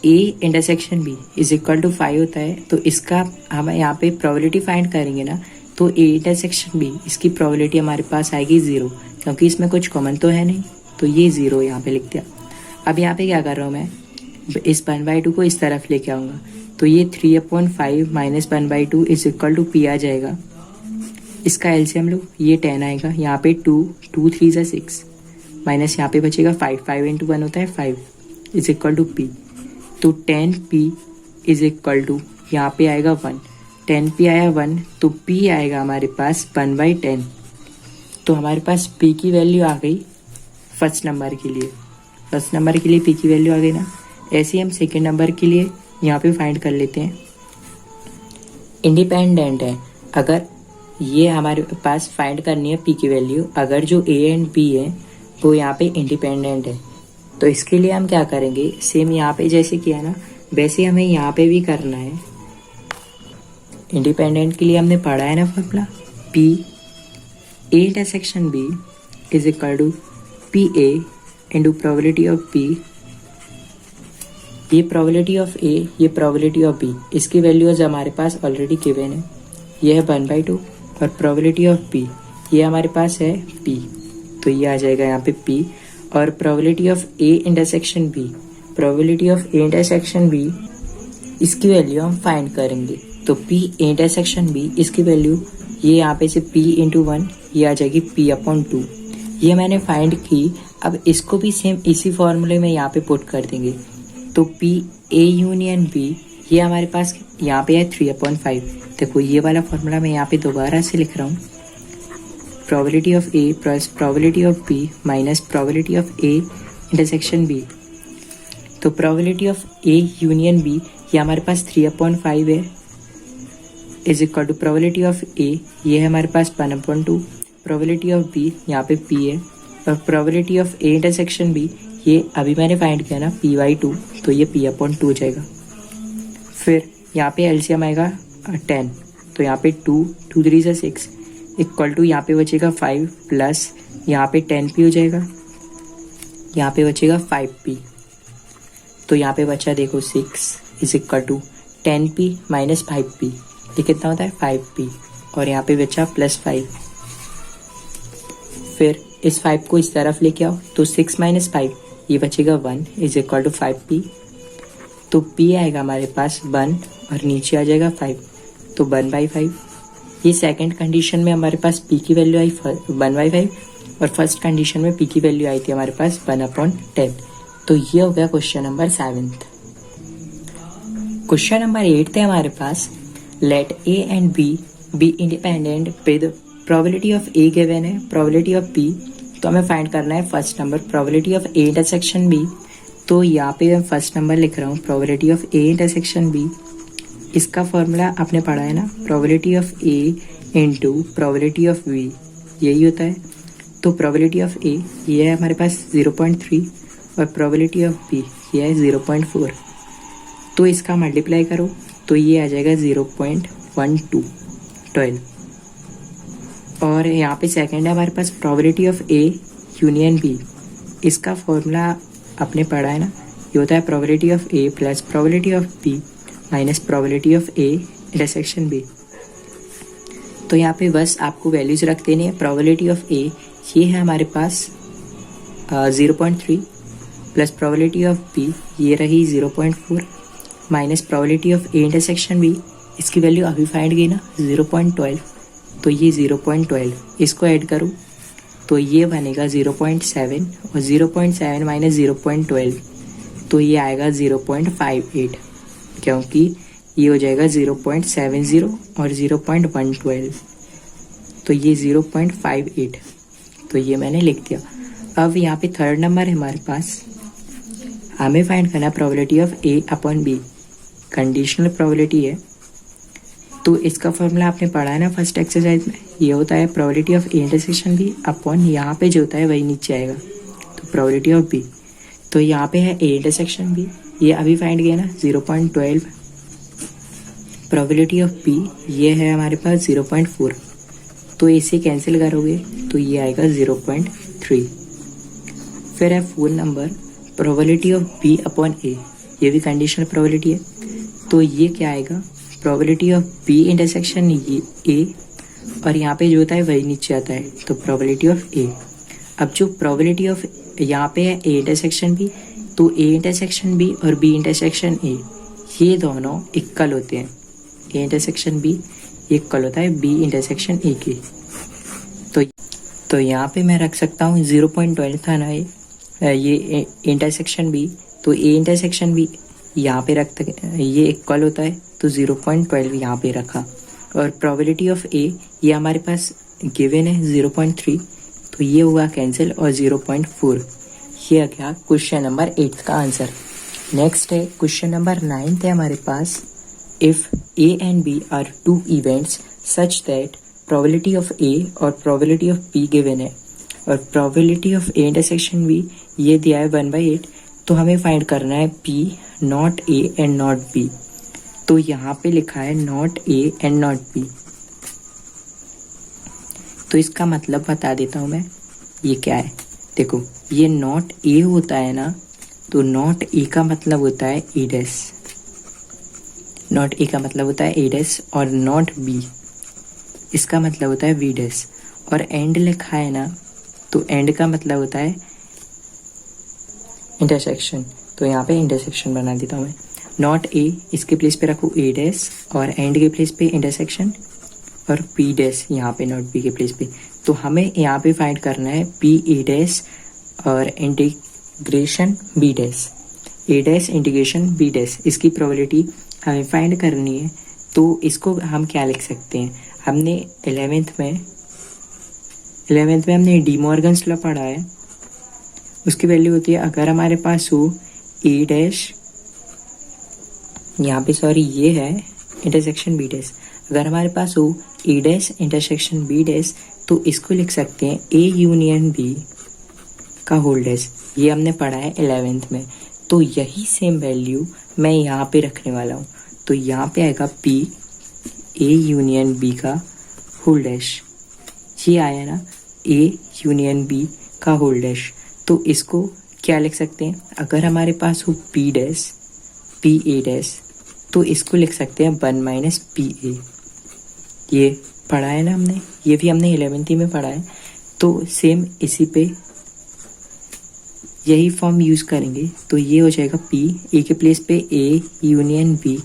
A intersection B is equal to 5 होता है। तो इसका हम यहाँ पे प्रोबेबिलिटी फाइंड करेंगे ना, तो ए इंटरसेक्शन बी इसकी प्रोबेबिलिटी हमारे पास आएगी 0, क्योंकि इसमें कुछ कॉमन तो है नहीं, तो ये 0 यहाँ पे लिख दिया। अब यहाँ पे क्या कर रहा हूँ मैं, इस 1/2 को इस तरफ लेके आऊँगा। तो ये 3/5 minus 1/2 is equal to P आ जाएगा। इसका एलसीएम लो, ये 10 आएगा, यहाँ पे 2 2 3 ज़ा 6 माइनस यहाँ पे बचेगा 5, 5 इंटू 1 होता है 5 इज इक्वल टू पी। तो 10p इज इक्वल टू यहाँ पे आएगा 1, 10p आया 1, तो p आएगा हमारे पास 1/10 तो हमारे पास p की वैल्यू आ गई फर्स्ट नंबर के लिए, फर्स्ट नंबर के लिए p की वैल्यू आ गई ना। ऐसे ही हम सेकेंड नंबर के लिए यहाँ पे फाइंड कर लेते हैं। इंडिपेंडेंट है, अगर ये हमारे पास फाइंड करनी है p की वैल्यू, अगर जो a एंड b है वो यहाँ पे इंडिपेंडेंट है, तो इसके लिए हम क्या करेंगे, सेम यहाँ पे जैसे किया ना वैसे हमें यहाँ पे भी करना है। इंडिपेंडेंट के लिए हमने पढ़ा है ना formula, p a intersection b is equal to p a into probability of b। ये प्रोबेबिलिटी ऑफ a, ये प्रोबेबिलिटी ऑफ b, इसकी वैल्यूज हमारे पास ऑलरेडी गिवन है, ये है 1/2, और प्रोबेबिलिटी ऑफ b ये हमारे पास है p, तो ये आ जाएगा यहाँ पे p। और probability of a intersection b, probability of a intersection b इसकी वैल्यू हम फाइंड करेंगे। तो p a इंटरसेक्शन b इसकी वैल्यू ये यहाँ पे से p इंटू 1 ये आ जाएगी p/2, ये मैंने फाइंड की। अब इसको भी सेम इसी फॉर्मूले में यहाँ पे पुट कर देंगे। तो p a यूनियन b ये हमारे पास यहाँ पे है 3/5। देखो ये वाला फॉर्मूला मैं यहाँ पे दोबारा से लिख रहा हूँ, probability of a plus probability of b minus probability of a intersection b। तो probability of a union b ये हमारे पास 3/5 है, is equal to probability of a ये है हमारे पास 1/2, प्रोबेबिलिटी ऑफ b यहाँ पे p है, और probability of a intersection b ये अभी मैंने फाइंड किया ना p/2, तो ये p/2 हो जाएगा। फिर यहाँ पे एलसीएम आएगा 10, तो यहाँ पे 2 3 से 6 इक्वल टू यहाँ पे बचेगा 5 प्लस यहाँ पे 10p हो जाएगा, यहाँ पे बचेगा 5p। तो यहाँ पे बचा देखो 6 is equal to 10p minus 5p, ये कितना होता है 5p, और यहाँ पे बचा +5। फिर इस 5 को इस तरफ लेके आओ, तो 6 माइनस 5 ये बचेगा 1 इज इक्वल टू 5p। तो p आएगा हमारे पास 1 और नीचे आ जाएगा 5, तो 1/5। ये सेकंड कंडीशन में हमारे पास p की वैल्यू आई 1/5, और फर्स्ट कंडीशन में p की वैल्यू आई थी हमारे पास 1/10। तो ये हो गया क्वेश्चन नंबर 7। क्वेश्चन नंबर 8 थे हमारे पास, let a and b be independent with probability of a given है, प्रोबेबिलिटी ऑफ b तो हमें फाइंड करना है first number probability of a intersection b। तो यहाँ पे मैं फर्स्ट नंबर लिख रहा हूँ probability of a intersection b। इसका फॉर्मूला आपने पढ़ा है ना, probability of a into probability of b, यही होता है। तो प्रोबेबिलिटी ऑफ a ये है हमारे पास 0.3 और प्रोबेबिलिटी ऑफ b ये है 0.4। तो इसका मल्टीप्लाई करो तो ये आ जाएगा 0.12। और यहाँ पे सेकंड है हमारे पास probability of a union b। इसका फॉर्मूला आपने पढ़ा है ना, ये होता है probability of a plus probability of b minus probability of a intersection b। तो यहाँ पे बस आपको वैल्यूज रख देनी है। प्रोबेबिलिटी ऑफ a ये है हमारे पास 0.3 प्लस प्रोबेबिलिटी ऑफ b ये रही 0.4 minus probability of a intersection b, इसकी वैल्यू अभी फाइंड की ना 0.12, तो ये 0.12 इसको ऐड करूँ तो ये बनेगा 0.7 और 0.7 माइनस 0.12 तो ये आएगा 0.58, क्योंकि ये हो जाएगा 0.70 और 0.112, तो ये 0.58, तो ये मैंने लिख दिया। अब यहाँ पे थर्ड नंबर है हमारे पास, हमें फाइंड करना probability of a/b, conditional probability है। तो इसका फॉर्मूला आपने पढ़ा है ना फर्स्ट एक्सरसाइज में, ये होता है probability of a intersection b upon यहाँ पे जो होता है वही नीचे आएगा, तो प्रोबेबिलिटी ऑफ b। तो यहाँ पे है a इंटरसेक्शन b, ये अभी फाइंड किया ना 0.12, प्रोबेबिलिटी ऑफ b ये है हमारे पास 0.4, तो इसे कैंसिल करोगे तो ये आएगा 0.3। फिर है fourth number probability of b upon a, ये भी कंडीशनल प्रोबेबिलिटी है, तो ये क्या आएगा प्रोबेबिलिटी ऑफ b इंटरसेक्शन ये a, और यहाँ पे जो होता है वही नीचे आता है, तो प्रोबेबिलिटी ऑफ a। अब जो प्रोबेबिलिटी ऑफ यहाँ पे है a इंटरसेक्शन b, तो a इंटरसेक्शन b और b इंटरसेक्शन a ये दोनों इक्वल होते हैं, a इंटरसेक्शन b ये इक्वल होता है b इंटरसेक्शन a के। तो यहाँ पे मैं रख सकता हूँ 0.12 था ना ये इंटरसेक्शन b, तो a इंटरसेक्शन b यहाँ पे रखते ये इक्वल होता है, तो 0.12 यहाँ पे रखा। और प्रोबेबिलिटी ऑफ a ये हमारे पास गिवन है 0.3, तो ये हुआ कैंसिल और 0.4। ये आ गया क्वेश्चन नंबर 8 का आंसर। नेक्स्ट है क्वेश्चन नंबर 9 है हमारे पास। If A and B are two events such that probability of A और प्रोबेबिलिटी ऑफ B गिवन है और probability of A intersection B ये दिया है 1/8, तो हमें फाइंड करना है P not A and not B। तो यहाँ पे लिखा है not A and not B, तो इसका मतलब बता देता हूँ मैं ये क्या है। देखो ये नॉट A होता है ना, तो नॉट A का मतलब होता है A डैश, नॉट A का मतलब होता है A डैश, और नॉट B इसका मतलब होता है B डैश। और एंड लिखा है ना, तो एंड का मतलब होता है इंटरसेक्शन, तो यहाँ पे इंटरसेक्शन बना देता हूँ मैं। नॉट A इसके प्लेस पे रखूँ A डैश और एंड के प्लेस पे इंटरसेक्शन, और P डैश यहाँ पे नॉट B के प्लेस पे। तो हमें यहाँ पे फाइंड करना है P A डैश और integration B dash, A dash integration B dash, इसकी प्रोबेबिलिटी हमें फाइंड करनी है। तो इसको हम क्या लिख सकते हैं, हमने 11th में हमने डी मॉर्गन्स लॉ पढ़ा है, उसकी वैल्यू होती है अगर हमारे पास हो A डैश, यहाँ पे सॉरी ये है इंटरसेक्शन B डैश, अगर हमारे पास हो A dash intersection B dash, तो इसको लिख सकते हैं A यूनियन B का होल डैश। ये हमने पढ़ा है 11th में। तो यही सेम वैल्यू मैं यहाँ पे रखने वाला हूँ, तो यहाँ पे आएगा P A यूनियन B का होल डैश। ये आया ना A यूनियन B का होल डैश। तो इसको क्या लिख सकते हैं, अगर हमारे पास हो P dash P A dash, तो इसको लिख सकते हैं 1 माइनस PA। ये पढ़ा है ना हमने, ये भी हमने 11th में पढ़ा है। तो सेम इसी पे यही फॉर्म यूज़ करेंगे, तो ये हो जाएगा P A के प्लेस पे A यूनियन B,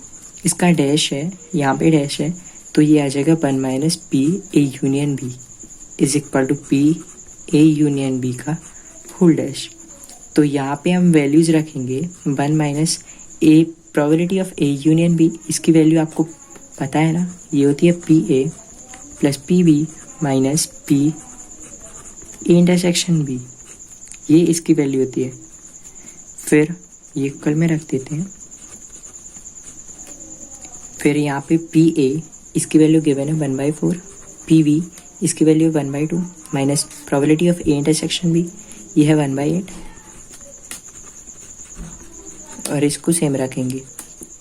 इसका डैश है यहाँ पे डैश है, तो ये आ जाएगा 1 minus P A union B is equal to P A union B का होल डैश। तो यहाँ पे हम वैल्यूज़ रखेंगे 1 minus A probability of A union B, इसकी वैल्यू आपको पता है ना, ये होती है PA plus PB minus P A intersection B, ये इसकी वैल्यू होती है। फिर ये कल में रख देते हैं। फिर यहाँ पे PA इसकी वैल्यू गिवन है 1/4, PB इसकी value 1/2 minus probability of A intersection B ये है 1/8, और इसको सेम रखेंगे।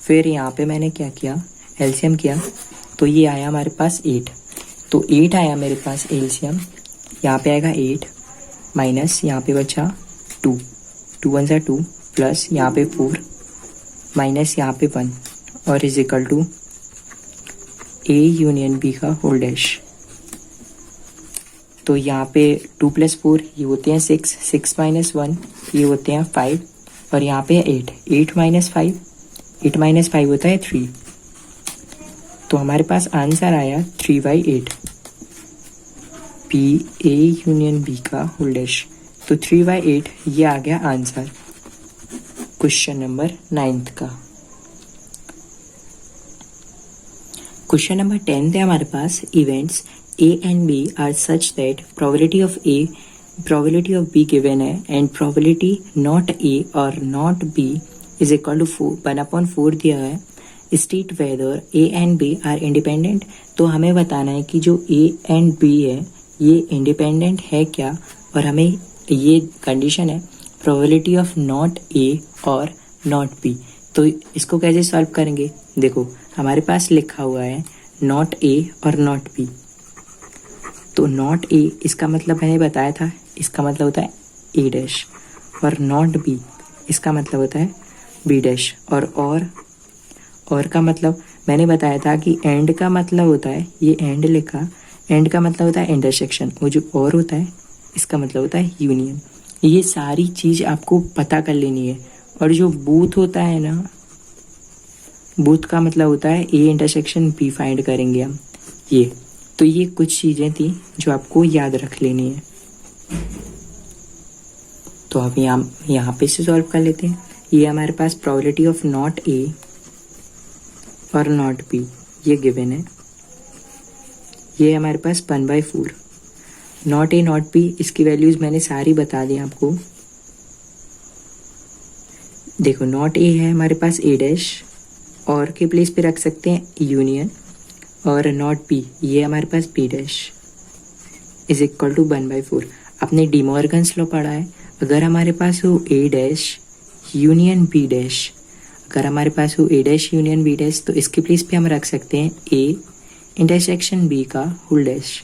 फिर यहाँ पे मैंने क्या किया, एलसीएम किया, तो ये आया हमारे पास 8, तो 8 आया मेरे पास एलसीएम, यहाँ पे आएगा 8 माइनस यहाँ पे बचा 2, 2 1 सा 2 प्लस यहाँ पे 4 माइनस यहाँ पे 1 और is equal to A union B का होल डैश। तो यहाँ पे 2 + 4 ये होते हैं 6, 6 माइनस 1 ये होते हैं 5, और यहाँ पे 8, 8 माइनस 5, 8 माइनस 5 होता है 3। तो हमारे पास आंसर आया 3/8 P A यूनियन B का होल डैश। तो 3/8 ये आ गया आंसर क्वेश्चन नंबर 9 का। क्वेश्चन नंबर 10 है हमारे पास। Events A and B are such that probability of A probability of B given है एंड प्रोबेबिलिटी नॉट A और not B is equal to 1/4 दिया है। State whether A and B are independent. तो हमें बताना है कि जो A and B है ये इंडिपेंडेंट है क्या, और हमें ये कंडीशन है प्रोबेबिलिटी ऑफ नॉट A और नॉट B। तो इसको कैसे सॉल्व करेंगे, देखो हमारे पास लिखा हुआ है नॉट A और नॉट B। तो नॉट A इसका मतलब मैंने बताया था, इसका मतलब होता है A डैश, और नॉट B इसका मतलब होता है B डैश, और का मतलब मैंने बताया था कि एंड का मतलब होता है, ये एंड लिखा, एंड का मतलब होता है इंटरसेक्शन, वो जो और होता है इसका मतलब होता है यूनियन। ये सारी चीज़ आपको पता कर लेनी है। और जो बूथ होता है ना, बूथ का मतलब होता है A इंटरसेक्शन B फाइंड करेंगे हम। ये तो ये कुछ चीज़ें थी जो आपको याद रख लेनी है। तो अब यहाँ पे से सॉल्व कर लेते हैं। ये हमारे पास प्रोबेबिलिटी ऑफ नॉट A और नॉट B ये गिवन है। ये हमारे पास 1/4 नॉट ए नॉट बी, इसकी वैल्यूज़ मैंने सारी बता दी आपको। देखो नॉट ए है हमारे पास ए डैश, और के प्लेस पे रख सकते हैं यूनियन, और नॉट बी ये हमारे पास B dash is equal to 1/4। आपने डिमॉर्गन्स लॉ पढ़ा है, अगर हमारे पास हो ए डैश यूनियन बी डैश, अगर हमारे पास हो ए डैश यूनियन बी डैश, तो इसके प्लेस पे हम रख सकते हैं ए इंटरसेक्शन बी का होल डैश,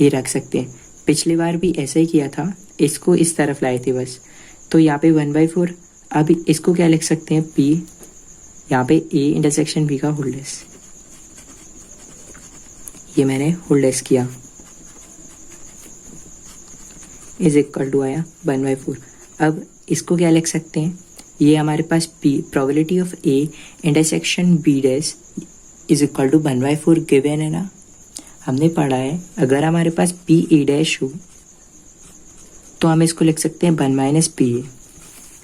ये रख सकते हैं। पिछली बार भी ऐसा ही किया था, इसको इस तरफ लाए थे बस। तो यहाँ पे 1/4, अब इसको क्या लिख सकते हैं पी, यहाँ पे ए इंटरसेक्शन बी का होल डैश, ये मैंने होल डैश किया, इज इक्वल टू आया 1/4। अब इसको क्या लिख सकते हैं, ये हमारे पास P probability of A intersection B dash is equal to 1/4 given है ना, हमने पढ़ा है अगर हमारे पास पी ए डैश हो तो हम इसको लिख सकते हैं 1 - पी ए।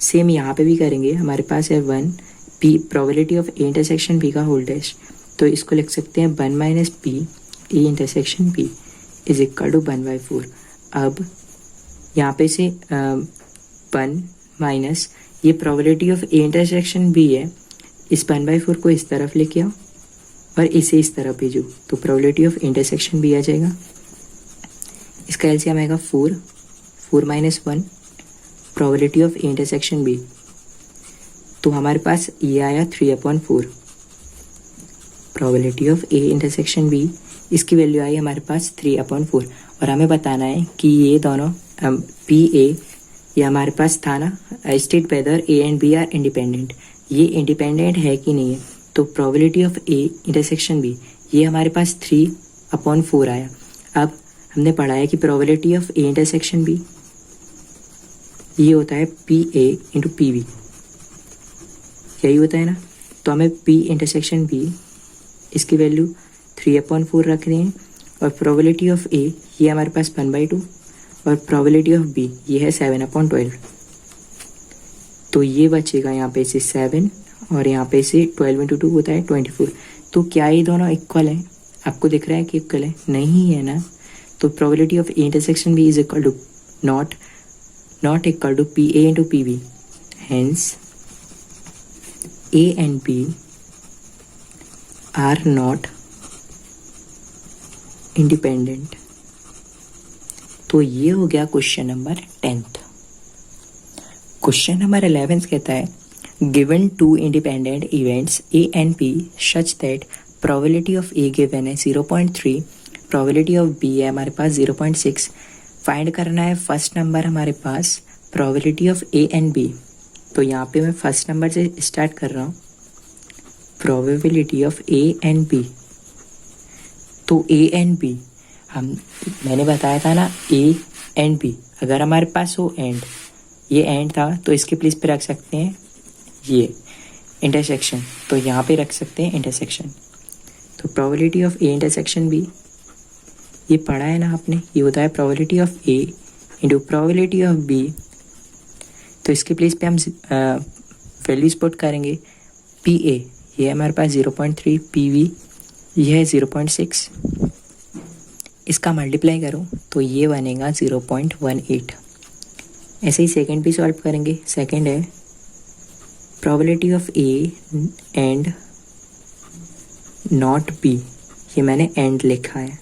सेम यहाँ पे भी करेंगे, हमारे पास है 1 P probability of A intersection B का होल डैश, तो इसको लिख सकते हैं 1 - P A intersection B is equal to 1/4। अब यहाँ पे से 1 माइनस ये probability of A intersection B है, इस 1/4 को इस तरफ लेके आओ और इसे इस तरफ भेजो, तो प्रोबेबिलिटी ऑफ इंटरसेक्शन बी आ जाएगा। इसका एलसीएम आएगा 4 - 1 probability of A intersection B, तो हमारे पास ये आया 3/4 probability of A intersection B, इसकी वैल्यू आई हमारे पास 3/4। और हमें बताना है कि ये दोनों पी ए ये हमारे पास था ना, state whether A and B are independent, ये इंडिपेंडेंट है कि नहीं है। तो probability of A intersection B ये हमारे पास 3/4 आया। अब हमने पढ़ा है कि probability of A intersection B ये होता है P A into P B, यही होता है ना। तो हमें पी इंटरसेक्शन बी इसकी वैल्यू 3/4 रख रहे हैं, और प्रोबेबिलिटी ऑफ ए ये हमारे पास 1/2, और प्रोबेबिलिटी ऑफ बी ये है 7/12। तो ये बचेगा यहाँ पे से 7, और यहाँ पे से 12 × 2 होता है 24। तो क्या ये दोनों इक्वल है? आपको दिख रहा है कि इक्वल है? नहीं है ना। तो probability of A intersection B is equal to not equal to P A into P B, hence A and B are not independent. तो ये हो गया question number 10th। Question number 11 कहता है given 2 independent events A and B such that probability of A given है 0.3, प्रोबेबिलिटी ऑफ बी है हमारे पास 0.6। फाइंड करना है फर्स्ट नंबर हमारे पास probability of A and B. तो यहाँ पे मैं फर्स्ट नंबर से स्टार्ट कर रहा हूँ, probability of A and B. तो ए एंड बी मैंने बताया था ना, ए एंड बी अगर हमारे पास हो एंड, ये एंड था तो इसके प्लेस पे रख सकते हैं ये इंटरसेक्शन, तो यहाँ पे रख सकते हैं इंटरसेक्शन। तो probability of A intersection B ये पढ़ा है ना आपने, ये होता है probability of A into probability of B. तो इसके प्लेस पे हम वैल्यूज पुट करेंगे। पी ए ये हमारे पास 0.3, पी वी ये है 0.6, इसका मल्टीप्लाई करो तो ये बनेगा 0.18। ऐसे ही सेकंड भी सॉल्व करेंगे। सेकंड है probability of A and not B, ये मैंने एंड लिखा है।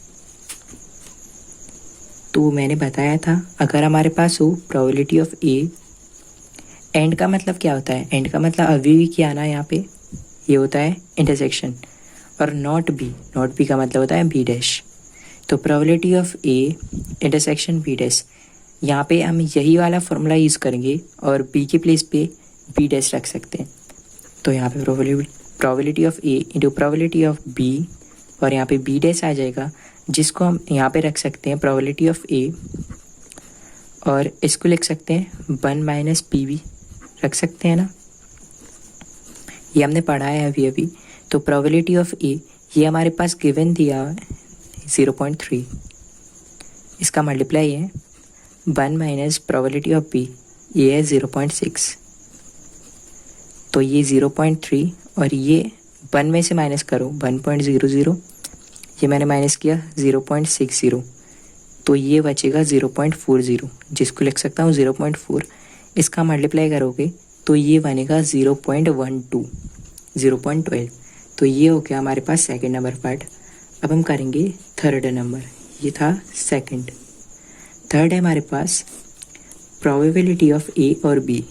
तो मैंने बताया था अगर हमारे पास हो प्रोबेबिलिटी ऑफ ए, एंड का मतलब क्या होता है? एंड का मतलब अभी भी क्या आना यहाँ पे, ये होता है इंटरसेक्शन। और नॉट बी का मतलब होता है बी डैश। तो probability of A intersection B dash, यहाँ पे हम यही वाला फॉर्मूला यूज़ करेंगे और बी के प्लेस पे बी डैश रख सकते हैं। तो यहाँ पे probability of A into probability of B, और यहाँ पे बी डैश आ जाएगा, जिसको हम यहाँ पे रख सकते हैं प्रोबेबिलिटी ऑफ ए, और इसको लिख सकते हैं 1 - पी बी रख सकते हैं ना, ये हमने पढ़ा है अभी। तो प्रोबेबिलिटी ऑफ ए ये हमारे पास गिवन दिया है 0.3, इसका मल्टीप्लाई है 1 - प्रोबेबिलिटी ऑफ बी ये है 0.6। तो ये 0.3 और ये 1 में से माइनस करो 1.00, ये मैंने माइनस किया 0.60, तो ये बचेगा 0.40, जिसको लिख सकता हूँ 0.4। इसका मल्टीप्लाई करोगे तो ये बनेगा 0.12, 0.12। तो ये हो गया हमारे पास सेकंड नंबर पार्ट। अब हम करेंगे थर्ड नंबर। ये था सेकंड। थर्ड है हमारे पास प्रोबेबिलिटी ऑफ ए और बी।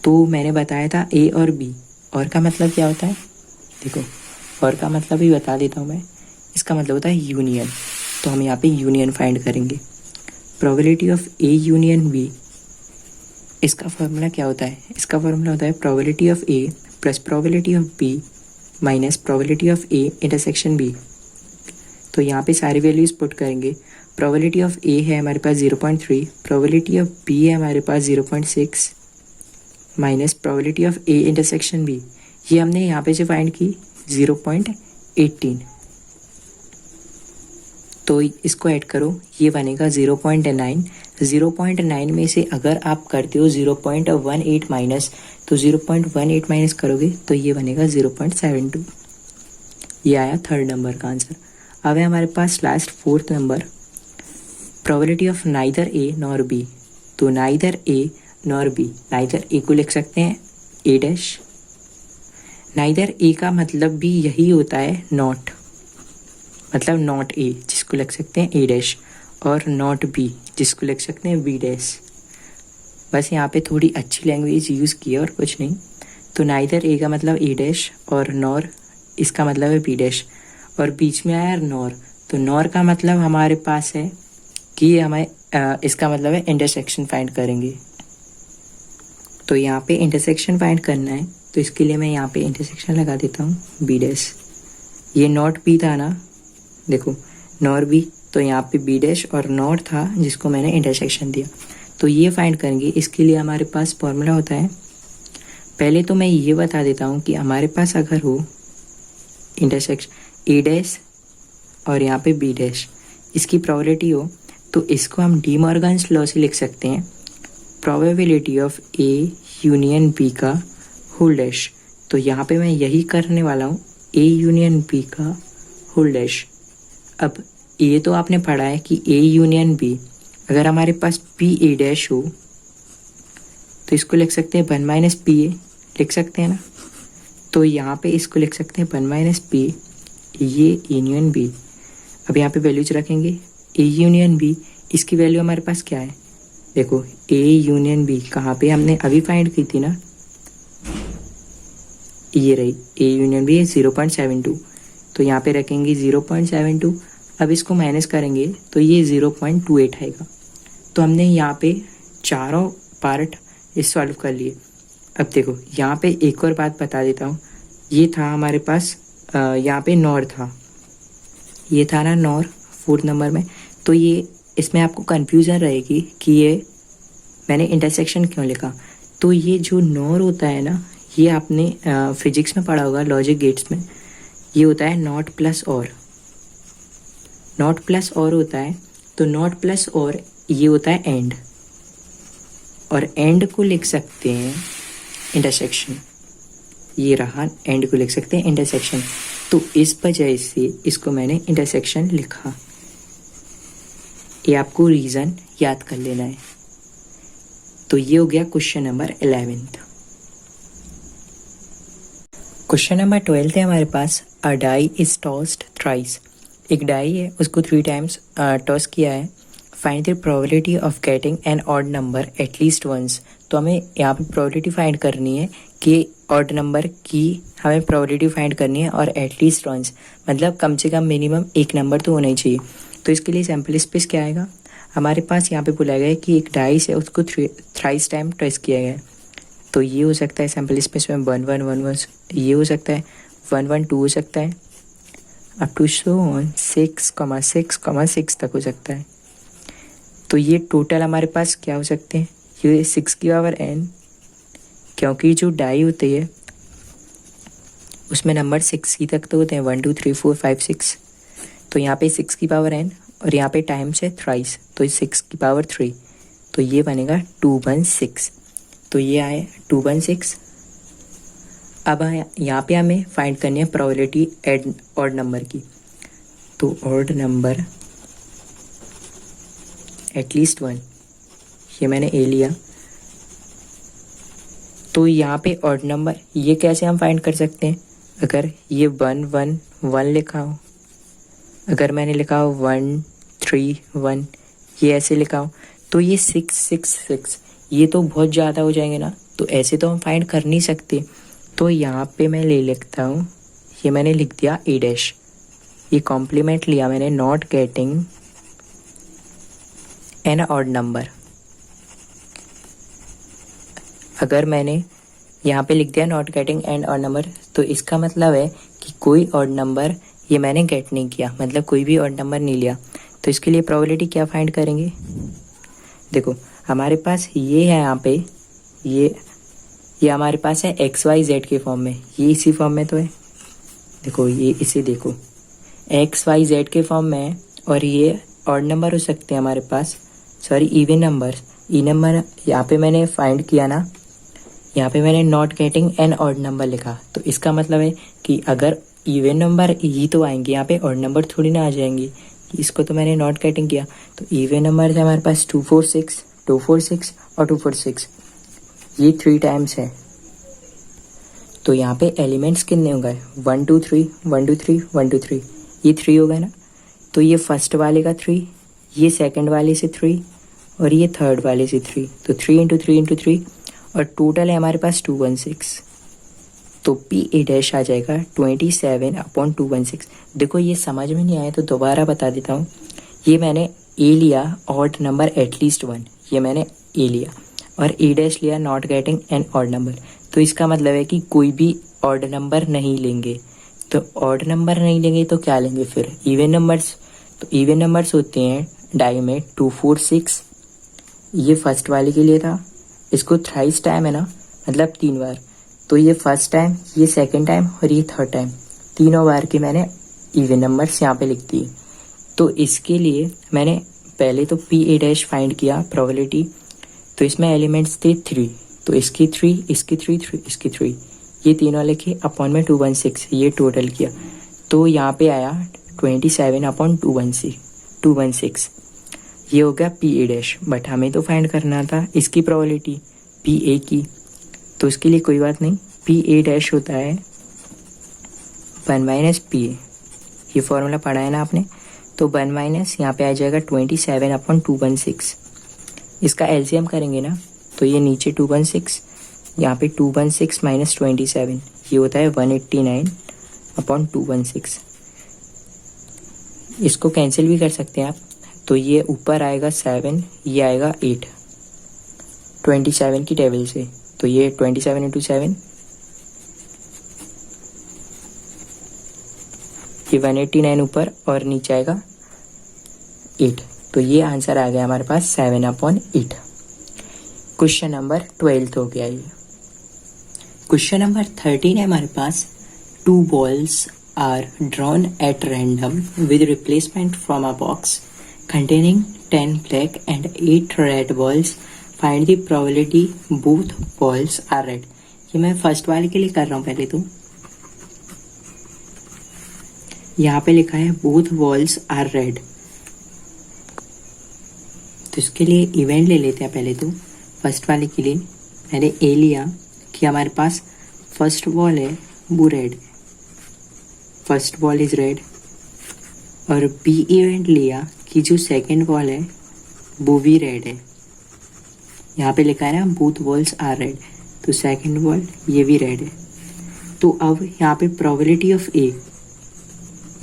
तो मैंने बताया था ए और बी, और का मतलब क्या होता है, देखो और का मतलब भी बता देता हूँ मैं। इसका मतलब होता है यूनियन। तो हम यहाँ पे यूनियन फाइंड करेंगे। Probability of A union B, इसका फॉर्मूला क्या होता है, इसका फॉर्मूला होता है probability of A plus probability of B minus probability of A intersection B. तो यहाँ पे सारी वैल्यूज पुट करेंगे। प्रोबेबिलिटी ऑफ ए है हमारे पास 0.3, प्रोबेबिलिटी ऑफ बी है हमारे पास 0.6 minus probability of A intersection B, ये हमने यहाँ पे जो फाइंड की 0.18। तो इसको ऐड करो, ये बनेगा 0.9। 0.9 में से अगर आप करते हो 0.18 माइनस, तो 0.18 माइनस करोगे तो ये बनेगा 0.72। ये आया थर्ड नंबर का आंसर। अब है हमारे पास last fourth number, probability of neither A nor B. तो neither A nor B, neither A को लिख सकते हैं ए डैश। नाइदर ए का मतलब भी यही होता है नॉट, मतलब नॉट ए, जिसको लिख सकते हैं ए डैश, और नॉट बी, जिसको लिख सकते हैं बी डैश। बस यहाँ पे थोड़ी अच्छी लैंग्वेज यूज़ की है और कुछ नहीं। तो नाइदर ए का मतलब ए डैश और नॉर इसका मतलब है बी डैश, और बीच में आया नॉर। तो नॉर का मतलब हमारे पास है कि हमें इसका मतलब है इंटरसेक्शन फाइंड करेंगे। तो यहाँ पे इंटरसेक्शन फाइंड करना है, तो इसके लिए मैं यहाँ पे इंटरसेक्शन लगा देता हूँ बी डैश। ये नॉट बी था ना, देखो नॉर बी, तो यहाँ पे बी डैश और नॉट था जिसको मैंने इंटरसेक्शन दिया। तो ये फाइंड करेंगे। इसके लिए हमारे पास फॉर्मूला होता है, पहले तो मैं ये बता देता हूँ कि हमारे पास अगर हो इंटरसेक्शन ए डैश और यहाँ पे बी डैश, इसकी प्रोबेबिलिटी हो, तो इसको हम डी मॉर्गन्स लॉ से लिख सकते हैं, probability of A union B का होल डैश। तो यहाँ पे मैं यही करने वाला हूँ, ए यूनियन बी का होल डैश। अब ये तो आपने पढ़ा है कि ए यूनियन बी, अगर हमारे पास पी ए डैश हो तो इसको लिख सकते हैं 1 माइनस पी ए, लिख सकते हैं ना। तो यहाँ पे इसको लिख सकते हैं 1 माइनस पी, ये यूनियन बी। अब यहाँ पे वैल्यूज रखेंगे, ए यूनियन बी, इसकी वैल्यू हमारे पास क्या है, देखो ए यूनियन बी कहाँ पे हमने अभी फाइंड की थी ना, ये रही ए यूनियन बी है 0.72। तो यहाँ पे रखेंगे 0.72। अब इसको माइनस करेंगे तो ये 0.28 आएगा। तो हमने यहाँ पे चारों पार्ट इस सॉल्व कर लिए। अब देखो यहाँ पे एक और बात बता देता हूँ, ये था हमारे पास यहाँ पे नॉर था, ये था ना नॉर फोर्थ नंबर में। तो ये इसमें आपको कन्फ्यूज़न रहेगी कि ये मैंने इंटरसेक्शन क्यों लिखा। तो ये जो नॉर होता है ना, ये आपने फिजिक्स में पढ़ा होगा लॉजिक गेट्स में, ये होता है नॉट प्लस और, नॉट प्लस और होता है। तो नॉट प्लस और ये होता है एंड, और एंड को लिख सकते हैं इंटरसेक्शन। ये रहा एंड को लिख सकते हैं इंटरसेक्शन। तो इस वजह से इसको मैंने इंटरसेक्शन लिखा। ये आपको रीज़न याद कर लेना है। तो ये हो गया क्वेश्चन नंबर 11। क्वेश्चन नंबर 12 है हमारे पास, a die is tossed thrice. एक डाई है, उसको 3 टाइम्स टॉस किया है। Find the probability of getting an odd number at least once. तो हमें यहाँ पे प्रोबेबिलिटी फाइंड करनी है कि ऑड नंबर की हमें प्रोबेबिलिटी फाइंड करनी है, और एटलीस्ट वंस मतलब कम से कम मिनिमम एक नंबर तो होना ही चाहिए। तो इसके लिए सैम्पल स्पेस क्या आएगा, हमारे पास यहाँ पे बोला गया है कि एक डाइस है, उसको थ्राइस टाइम टॉस किया गया है। तो ये हो सकता है सैम्पल स्पेस में 1 1 1 1, ये हो सकता है 1 1 2 हो सकता है, अप टू सो ऑन 6,6,6 तक हो सकता है। तो ये टोटल हमारे पास क्या हो सकते हैं, ये 6 की पावर n, क्योंकि जो डाई होती है उसमें नंबर 6 ही तक तो होते हैं, 1 2 3 4 5 6। तो यहाँ पे 6 की पावर n और यहाँ पे टाइम्स है थ्राइस, तो 6 की पावर 3, तो ये बनेगा 216। तो ये आए 216। अब यहाँ पे हमें फाइंड करनी है प्रोबेबिलिटी ऑड नंबर की। तो ऑड नंबर एटलीस्ट 1, ये मैंने ए लिया। तो यहाँ पे ऑड नंबर ये कैसे हम फाइंड कर सकते हैं? अगर ये 1 1 1 लिखा हो, अगर मैंने लिखा हो 1 3 1, ये ऐसे लिखा हो, तो ये 6 6 6, ये तो बहुत ज़्यादा हो जाएंगे ना, तो ऐसे तो हम फाइंड कर नहीं सकते। तो यहाँ पे मैं ले लिखता हूँ, ये मैंने लिख दिया ए डैश, ये कॉम्प्लीमेंट लिया मैंने, not getting an odd number. अगर मैंने यहाँ पे लिख दिया not getting an odd number, तो इसका मतलब है कि कोई ऑड नंबर ये मैंने गेट नहीं किया, मतलब कोई भी ऑड नंबर नहीं लिया। तो इसके लिए प्रोबेबिलिटी क्या फाइंड करेंगे? देखो हमारे पास ये है, यहाँ पे ये हमारे पास है एक्स वाई जेड के फॉर्म में, ये इसी फॉर्म में तो है। देखो ये इसे देखो, एक्स वाई जेड के फॉर्म में है, और ये ऑड नंबर हो सकते हैं हमारे पास, सॉरी इवन नंबर। ई नंबर यहाँ पे मैंने फाइंड किया ना, यहाँ पे मैंने not getting an odd number लिखा, तो इसका मतलब है कि अगर इवन नंबर ही तो आएंगे, यहाँ पे ऑड नंबर थोड़ी ना आ जाएंगे। इसको तो मैंने नॉट गेटिंग किया, तो इवन नंबर है हमारे पास 2 4 6 2 4 6 और 2 4 6, ये 3 टाइम्स है। तो यहाँ पे एलिमेंट्स कितने हो गए? 1 2 3 1 2 3 1 2 3, ये 3 हो गए ना। तो ये फर्स्ट वाले का 3, ये सेकंड वाले से 3, और ये थर्ड वाले से 3, तो 3 इंटू 3 इंटू 3, और टोटल है हमारे पास 216। तो पी ए डैश आ जाएगा 27/216। देखो ये समझ में नहीं आया तो दोबारा बता देता हूँ। ये मैंने ए लिया ऑड नंबर एटलीस्ट 1, ये मैंने ए लिया, और ए डैश लिया not getting an odd number. तो इसका मतलब है कि कोई भी ऑड नंबर नहीं लेंगे। तो ऑड नंबर नहीं लेंगे तो क्या लेंगे फिर? Even numbers. तो इवन नंबर्स होते हैं डाई में 2 4 6, ये फर्स्ट वाले के लिए था, इसको थ्राइस टाइम है ना, मतलब 3 बार। तो ये फर्स्ट टाइम, ये सेकंड टाइम और ये थर्ड टाइम, तीनों बार के मैंने इवन नंबर्स यहाँ पे लिख दिए। तो इसके लिए मैंने पहले तो पी ए डैश फाइंड किया प्रोबेबिलिटी, तो इसमें एलिमेंट्स थे 3, तो इसकी 3 इसकी 3 इसकी 3, ये तीनों लिखे अपॉन में 216, ये टोटल किया तो यहाँ पे आया 27/216, ये हो गया पी ए डैश। बट हमें तो फाइंड करना था इसकी प्रोबेबिलिटी पी ए की, तो इसके लिए कोई बात नहीं, पी ए डैश होता है 1 माइनस पी ए, ये फॉर्मूला पढ़ा है ना आपने। तो 1 माइनस यहाँ पे आ जाएगा 27/216, इसका एलसीएम करेंगे ना, तो ये नीचे 216, यहाँ पे 216 माइनस 27, ये होता है 189/216। इसको कैंसिल भी कर सकते हैं आप, तो ये ऊपर आएगा 7, ये आएगा 8 27 की टेबल से, तो ये 27 इंटू 7, ये 189 ऊपर और नीचे आएगा 8, तो ये आंसर आ गया हमारे पास 7/8। क्वेश्चन नंबर 12 हो गया ये। क्वेश्चन नंबर 13 है हमारे पास, 2 balls are drawn at random with replacement from a box containing 10 black and 8 red balls. Find the probability both balls are red. ये मैं फर्स्ट वाले के लिए कर रहा हूँ। पहले तो यहाँ पे लिखा है both balls are red, तो इसके लिए इवेंट ले लेते हैं। पहले तो फर्स्ट वाले के लिए मैंने ए लिया कि हमारे पास फर्स्ट बॉल है वो red, first ball is red, और बी इवेंट लिया कि जो सेकंड बॉल है वो भी रेड है। यहाँ पे लिखा है ना बोथ बॉल्स आर रेड, तो सेकंड बॉल ये भी रेड है। तो अब यहाँ पे प्रोबेबिलिटी ऑफ ए,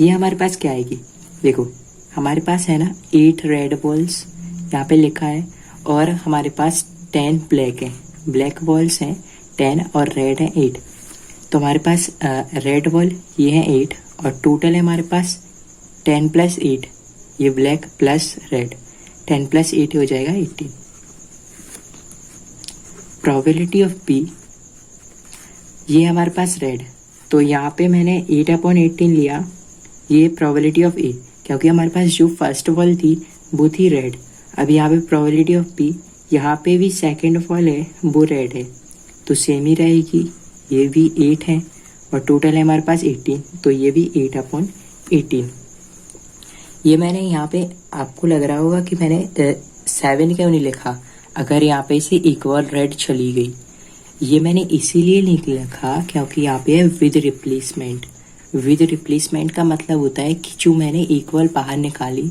ये हमारे पास क्या आएगी? देखो हमारे पास है ना 8 रेड बॉल्स यहाँ पे लिखा है, और हमारे पास 10 ब्लैक है, ब्लैक बॉल्स हैं 10 और रेड है 8। तो हमारे पास रेड बॉल ये है 8, और टोटल है हमारे पास 10 + 8, ये ब्लैक प्लस रेड, 10 + 8 हो जाएगा 18। प्रोबेबिलिटी ऑफ बी, ये हमारे पास रेड, तो यहाँ पे मैंने 8/18 लिया, ये प्रोबेबिलिटी ऑफ ए, क्योंकि हमारे पास जो फर्स्ट बॉल थी वो थी रेड। अब यहाँ पे प्रोबेबिलिटी ऑफ बी, यहाँ पे भी सेकंड बॉल है वो रेड है, तो सेम ही रहेगी, ये भी 8 है और टोटल है हमारे पास 18, तो ये भी 8/18। ये मैंने यहाँ पे, आपको लग रहा होगा कि मैंने 7 क्यों नहीं लिखा अगर यहाँ पे से इक्वल रेड चली गई? ये मैंने इसीलिए नहीं लिखा क्योंकि यहाँ पे है विद रिप्लेसमेंट। विद रिप्लेसमेंट का मतलब होता है कि जो मैंने इक्वल बाहर निकाली,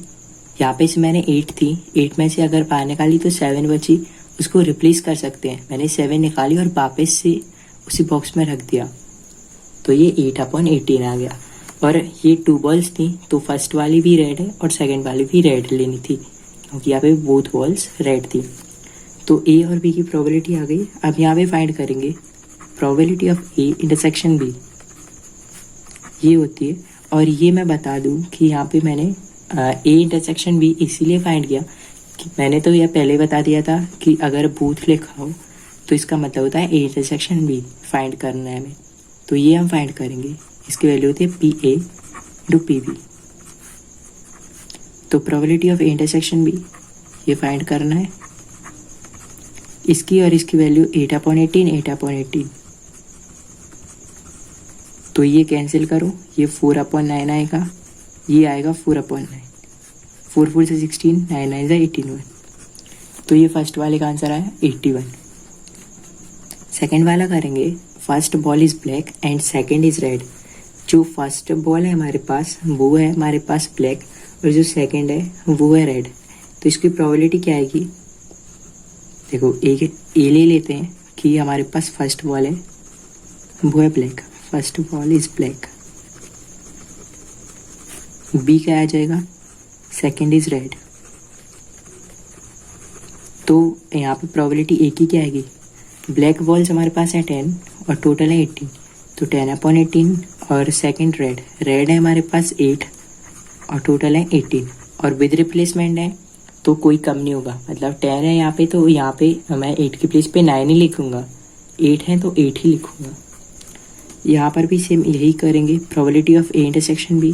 यहाँ पे से मैंने 8 थी, 8 में से अगर बाहर निकाली तो 7 बची, उसको रिप्लेस कर सकते हैं। मैंने 7 निकाली और वापस से उसी बॉक्स में रख दिया, तो ये 8/18 आ गया। और ये 2 बॉल्स थी, तो फर्स्ट वाली भी रेड है और सेकंड वाली भी रेड लेनी थी क्योंकि यहाँ पे बोथ बॉल्स रेड थी। तो ए और बी की प्रोबेबिलिटी आ गई। अब यहाँ पे फाइंड करेंगे probability of A intersection B, ये होती है। और ये मैं बता दूं कि यहाँ पे मैंने ए इंटरसेक्शन बी इसीलिए फाइंड किया कि मैंने तो यह पहले बता दिया था कि अगर बूथ लिखा हो तो इसका मतलब होता है ए इंटरसेक्शन बी फाइंड करना है हमें। तो ये हम फाइंड करेंगे, इसकी वैल्यू होती है P A into P B. तो probability of A intersection B ये फाइंड करना है, इसकी और इसकी वैल्यू 8/18 8/18। तो ये कैंसिल करो, ये 4/9 आएगा, ये आएगा 4/9। 4 4 से 16, 9 9 से 81। तो ये फर्स्ट वाले का आंसर आया 81। सेकेंड वाला करेंगे, first ball is black and second is red. जो फर्स्ट बॉल है हमारे पास वो है हमारे पास ब्लैक और जो सेकेंड है वो है रेड। तो इसकी प्रोबेबिलिटी क्या आएगी? देखो ए ले लेते हैं कि हमारे पास फर्स्ट बॉल है वो है black, first ball is black. B क्या आ जाएगा? Second is red. तो यहाँ पे प्रोबेबिलिटी ए की क्या आएगी? ब्लैक बॉल्स हमारे पास है 10 और टोटल है 18, तो 10/18। और सेकेंड रेड है हमारे पास 8 और टोटल है 18। और विद रिप्लेसमेंट है तो कोई कम नहीं होगा, मतलब 10 है यहाँ पे, तो यहाँ पे मैं 8 की प्लेस पे 9 ही लिखूंगा, 8 है तो 8 ही लिखूंगा। यहाँ पर भी सेम यही करेंगे, probability of A intersection B.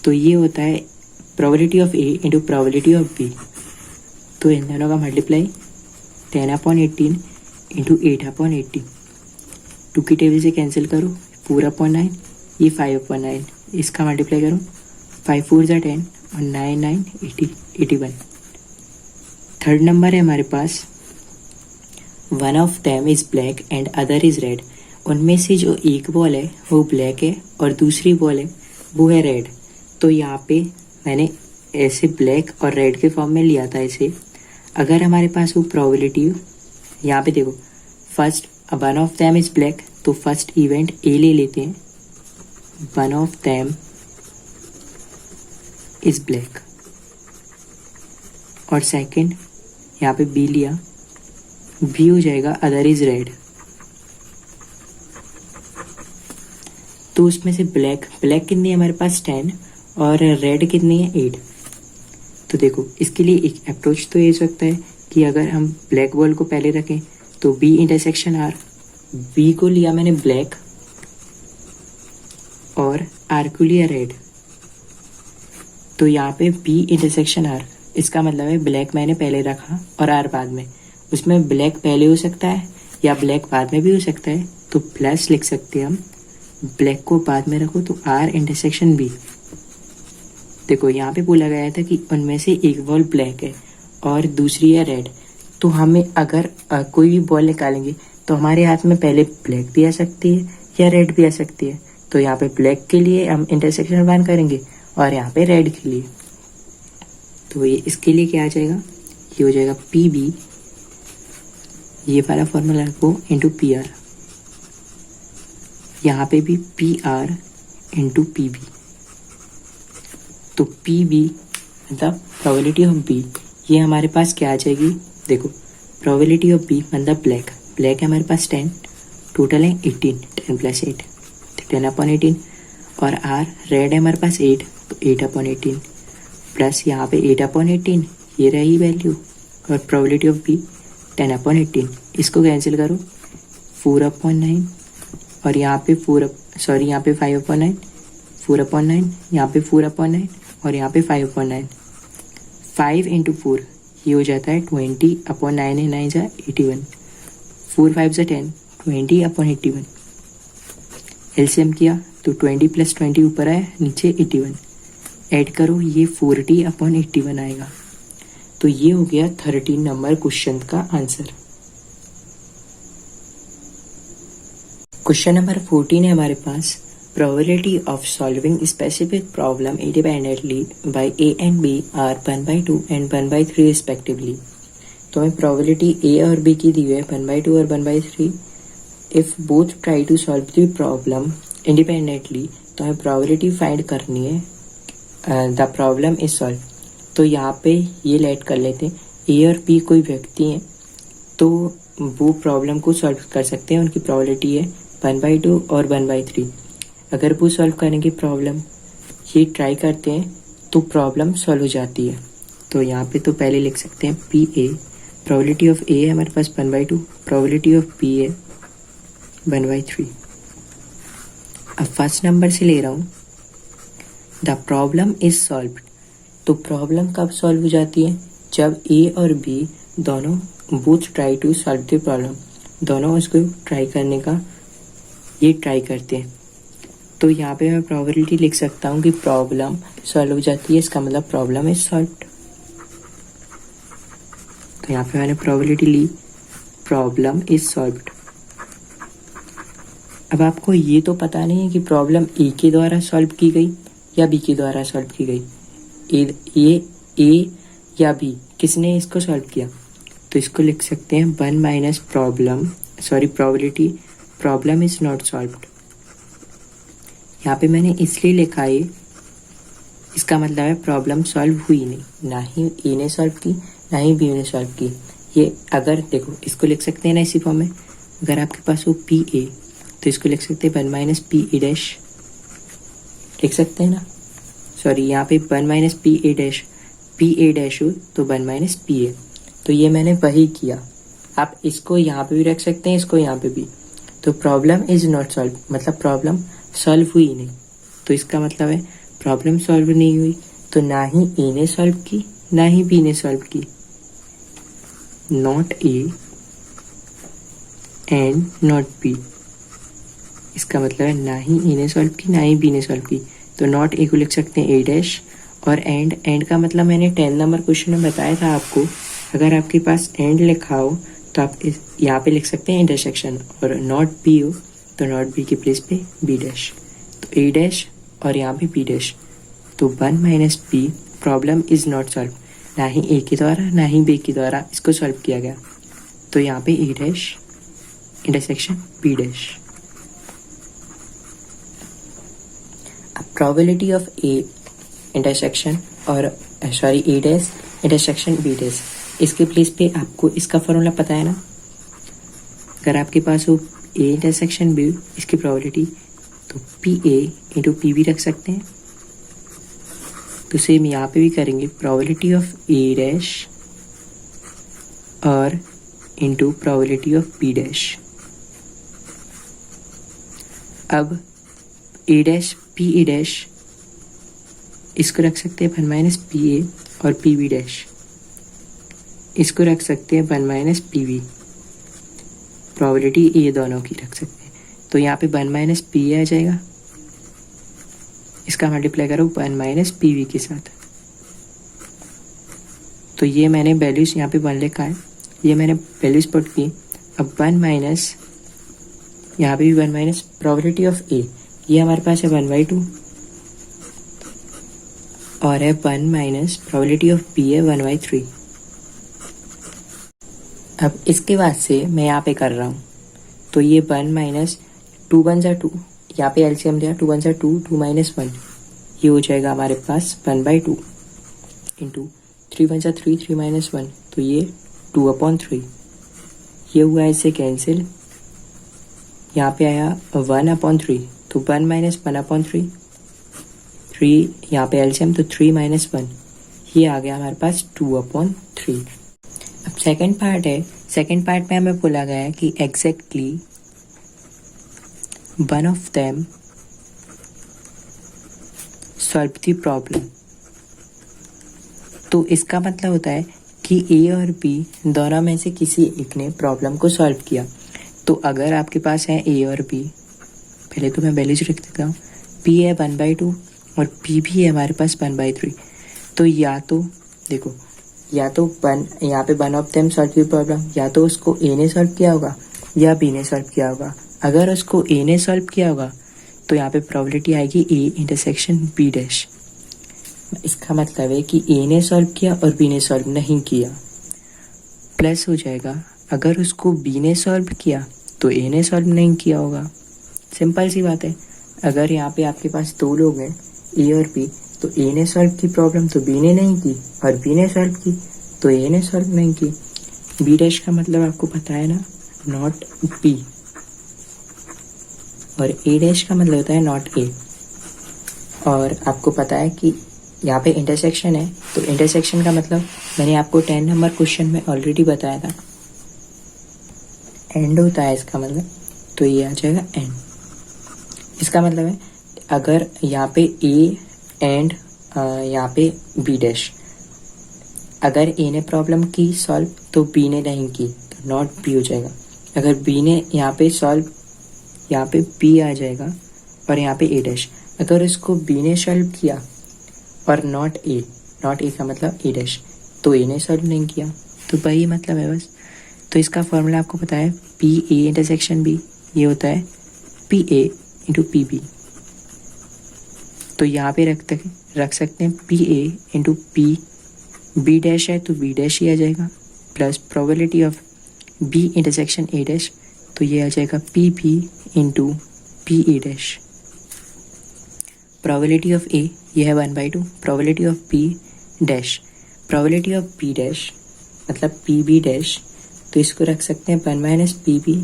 तो ये होता है probability of A into probability of B. तो इन दोनों का मल्टीप्लाई 10/18 इंटू 8/18। 2 की टेबल से कैंसिल करो, 4/9, ये 5/9, इसका मल्टीप्लाई करो, 5 4 जा 10 और 9 9 81। थर्ड नंबर है हमारे पास, one of them is black and other is red. उनमें से जो एक बॉल है वो ब्लैक है और दूसरी बॉल है वो है रेड। तो यहाँ पे मैंने ऐसे ब्लैक और रेड के फॉर्म में लिया था इसे। अगर हमारे पास वो प्रोबेबिलिटी, यहाँ पे देखो first one of them is black, तो फर्स्ट इवेंट ए ले लेते हैं, one of them is black. और सेकंड यहाँ पे बी लिया, बी हो जाएगा अदर इज रेड। तो उसमें से ब्लैक कितनी है हमारे पास 10 और रेड कितनी है 8। तो देखो इसके लिए एक अप्रोच तो ये हो सकता है कि अगर हम ब्लैक बॉल को पहले रखें तो बी इंटरसेक्शन आर, बी को लिया मैंने ब्लैक और आर को लिया रेड। तो यहाँ पे बी इंटरसेक्शन आर, इसका मतलब है ब्लैक मैंने पहले रखा और आर बाद में। उसमें ब्लैक पहले हो सकता है या ब्लैक बाद में भी हो सकता है, तो प्लस लिख सकते हैं हम, ब्लैक को बाद में रखो तो आर इंटरसेक्शन बी। देखो यहाँ पे बोला गया था कि उनमें से एक बॉल ब्लैक है और दूसरी है रेड। तो हमें अगर कोई भी बॉल निकालेंगे तो हमारे हाथ में पहले ब्लैक भी आ सकती है या रेड भी आ सकती है। तो यहाँ पे ब्लैक के लिए हम इंटरसेक्शन वन करेंगे और यहाँ पे रेड के लिए। तो ये इसके लिए क्या आ जाएगा? ये हो जाएगा पी बी, ये वाला फॉर्मूला रखो, इंटू पी आर। यहाँ पे भी P R into P B. तो पी बी मतलब प्रोबेबिलिटी ऑफ बी, ये हमारे पास क्या आ जाएगी? देखो प्रोबेबिलिटी ऑफ बी मतलब ब्लैक है हमारे पास 10, टोटल है 18, 10 + 8 10/18। और आर रेड है हमारे पास 8, तो 8/18 प्लस यहाँ पे 8/18, ये रही वैल्यू, और प्रोबेबिलिटी ऑफ बी 10/18। इसको कैंसिल करो, 4/9 और यहाँ पे यहाँ पे 5/9, 4/9, यहाँ पे 4/9 और यहाँ पे 5/9। 5 × 4 ये हो जाता है 20/9 है, 9 जा 81, 4 5 जा 10, 20/81। एलसीएम किया तो 20 + 20 ऊपर आया, नीचे 81। ऐड करो, ये 40/81 आएगा। तो ये हो गया 13 नंबर क्वेश्चन का आंसर। क्वेश्चन नंबर 14 है हमारे पास, probability of solving specific problem independently by A and B are 1/2 and 1/3 respectively. तो हमें प्रोबेबिलिटी ए और बी की दी हुई है 1/2 और 1/3। If both try to solve the problem independently, तो हमें प्रोबेबिलिटी फाइंड करनी है द प्रॉब्लम इज सॉल्व। तो यहाँ पे ये लेट कर लेते हैं, ए और बी कोई व्यक्ति हैं तो वो प्रॉब्लम को सॉल्व कर सकते हैं। उनकी प्रोबेबिलिटी है 1/2 और 1/3। अगर वो सॉल्व करेंगे प्रॉब्लम, ये ट्राई करते हैं तो प्रॉब्लम सॉल्व हो जाती है। तो यहाँ पे तो पहले लिख सकते हैं P A, probability of A है हमारे पास 1/2, प्रोबेबिलिटी ऑफ बी है 1/3। अब फर्स्ट नंबर से ले रहा हूँ, द प्रॉब्लम इज सॉल्व। तो प्रॉब्लम कब सॉल्व हो जाती है? जब ए और बी दोनों both try to solve the problem, दोनों उसको ट्राई करने का ये ट्राई करते हैं। तो यहाँ पे मैं प्रोबेबिलिटी लिख सकता हूँ कि प्रॉब्लम सॉल्व हो जाती है, इसका मतलब प्रॉब्लम इज सॉल्व्ड। तो यहाँ पे मैंने प्रोबेबिलिटी ली, प्रॉब्लम इज सॉल्व्ड। अब आपको ये तो पता नहीं है कि प्रॉब्लम ए के द्वारा सॉल्व की गई या बी के द्वारा सॉल्व की गई। ए या बी किसने इसको सॉल्व किया? तो इसको लिख सकते हैं 1 minus probability problem is not solved. यहाँ पे मैंने इसलिए लिखा है, इसका मतलब है प्रॉब्लम सॉल्व हुई नहीं, ना ही ए ने सॉल्व की ना ही बी ने सॉल्व की। ये अगर देखो इसको लिख सकते हैं ना इसी फॉर्म में, अगर आपके पास हो पी ए तो इसको लिख सकते हैं 1 माइनस पी ए डैश, लिख सकते हैं ना। सॉरी, यहाँ पे 1 माइनस पी ए डैश हो तो 1 माइनस पी ए। तो ये मैंने वही किया। आप इसको यहाँ पे भी रख सकते हैं, इसको यहाँ पे भी। तो प्रॉब्लम इज नॉट सॉल्व मतलब प्रॉब्लम सॉल्व हुई नहीं। तो इसका मतलब है प्रॉब्लम सॉल्व नहीं हुई, तो ना ही ए ने सॉल्व की ना ही बी ने सॉल्व की। Not A and not be, इसका मतलब है ना ही ए ने सॉल्व की ना ही बी ने सॉल्व की। तो नॉट ए को लिख सकते हैं ए डैश, और एंड का मतलब मैंने 10 नंबर क्वेश्चन में बताया था आपको, अगर आपके पास एंड लिखा हो तो आप यहाँ पे लिख सकते हैं इंटरसेक्शन, और नॉट बी हो तो नॉट बी के प्लेस पे बी डैश। तो ए डैश और यहाँ पे बी डैश, तो 1 minus B problem is not solve, ना ही ए के द्वारा ना ही बी के द्वारा इसको सॉल्व किया गया। तो यहाँ पे ए डैश इंटरसेक्शन बी डैश। अब प्रोबेबिलिटी ऑफ ए इंटरसेक्शन और ए डैश इंटरसेक्शन बी डैश, इसके प्लेस पे आपको इसका फॉर्मूला पता है ना। अगर आपके पास हो ए इंटरसेक्शन बी, इसकी प्रोबेबिलिटी, तो P A into P B रख सकते हैं। तो सेम यहाँ पे भी करेंगे, प्रोबेबिलिटी ऑफ ए डैश और into probability of B dash. अब A dash P A dash, इसको रख सकते हैं 1 माइनस पी ए, और पी बी डैश इसको रख सकते हैं 1 minus P B. Probability A दोनों की रख सकते हैं। तो यहाँ पे 1 माइनस पी ए आ जाएगा, इसका मल्टीप्लाई करो 1 माइनस पी बी के साथ। तो ये मैंने वैल्यूज यहाँ पे 1 लिखा है, ये मैंने वैल्यूज पुट की। अब 1 माइनस यहाँ पे भी 1 माइनस प्रोबेबिलिटी ऑफ ए, ये हमारे पास है 1/2, और है 1 माइनस प्रोबेबिलिटी ऑफ बी है 1/3। अब इसके बाद से मैं यहाँ पे कर रहा हूँ, तो ये 1 माइनस 2 1 जा 2, यहाँ पे एलसीएम दिया 2 1 जा 2, 2 माइनस 1, ये हो जाएगा हमारे पास 1/2 इंटू 3 1 जा 3, 3 माइनस 1, तो ये 2/3। ये हुआ इससे कैंसिल, यहाँ पे आया 1/3, तो 1 माइनस 1/3, 3 यहाँ पे एलसीएम, तो 3 माइनस 1, ये आ गया हमारे पास 2/3। अब सेकंड पार्ट है, सेकंड पार्ट में हमें बोला गया है कि exactly one of them solve the problem. तो इसका मतलब होता है कि ए और बी दोनों में से किसी एक ने प्रॉब्लम को सॉल्व किया। तो अगर आपके पास है ए और बी, पहले तो मैं वैल्यूज रख देता हूँ, पी है 1/2 और पी भी है हमारे पास 1/3। तो या तो देखो या तो यहाँ पे वन ऑफ देम सॉल्व की प्रॉब्लम, या तो उसको ए ने सॉल्व किया होगा या बी ने सॉल्व किया होगा। अगर उसको ए ने सॉल्व किया होगा तो यहाँ पे प्रोबेबिलिटी आएगी ए इंटरसेक्शन बी डैश। इसका मतलब है कि ए ने सॉल्व किया और बी ने सॉल्व नहीं किया। प्लस हो जाएगा अगर उसको बी ने सॉल्व किया तो ए ने सॉल्व नहीं किया होगा। सिंपल सी बात है। अगर यहाँ पे आपके पास दो लोग हैं ए और बी, तो ए ने सॉल्व की प्रॉब्लम तो बी ने नहीं की और बी ने सॉल्व की तो ए ने सॉल्व नहीं की। बी डैश का मतलब आपको पता है ना, नॉट बी, और ए डैश का मतलब होता है नॉट ए। और आपको पता है कि यहाँ पे इंटरसेक्शन है, तो इंटरसेक्शन का मतलब मैंने आपको 10 नंबर क्वेश्चन में ऑलरेडी बताया था, एंड होता है इसका मतलब, तो ये आ जाएगा एंड। इसका मतलब है अगर यहाँ पे ए एंड यहाँ पे बी डैश, अगर ए ने प्रॉब्लम की सॉल्व तो बी ने नहीं की तो नॉट बी हो जाएगा। अगर बी ने यहाँ पे सॉल्व, यहाँ पे बी आ जाएगा और यहाँ पे ए डैश। अगर इसको बी ने सॉल्व किया और नॉट ए का मतलब ए डैश, तो ए ने सॉल्व नहीं किया, तो वही मतलब है बस। तो इसका फॉर्मूला आपको पता है, पी ए इंटरसेक्शन बी, ये होता है P A into P B. तो यहाँ पे रख सकते हैं P A into P B dash है तो बी डैश ही आ जाएगा, plus probability of B intersection A dash, तो ये आ जाएगा P B into P A dash. Probability of A ये है 1/2, probability of P dash, probability of P dash मतलब पी बी डैश, तो इसको रख सकते हैं 1 माइनस पी बी,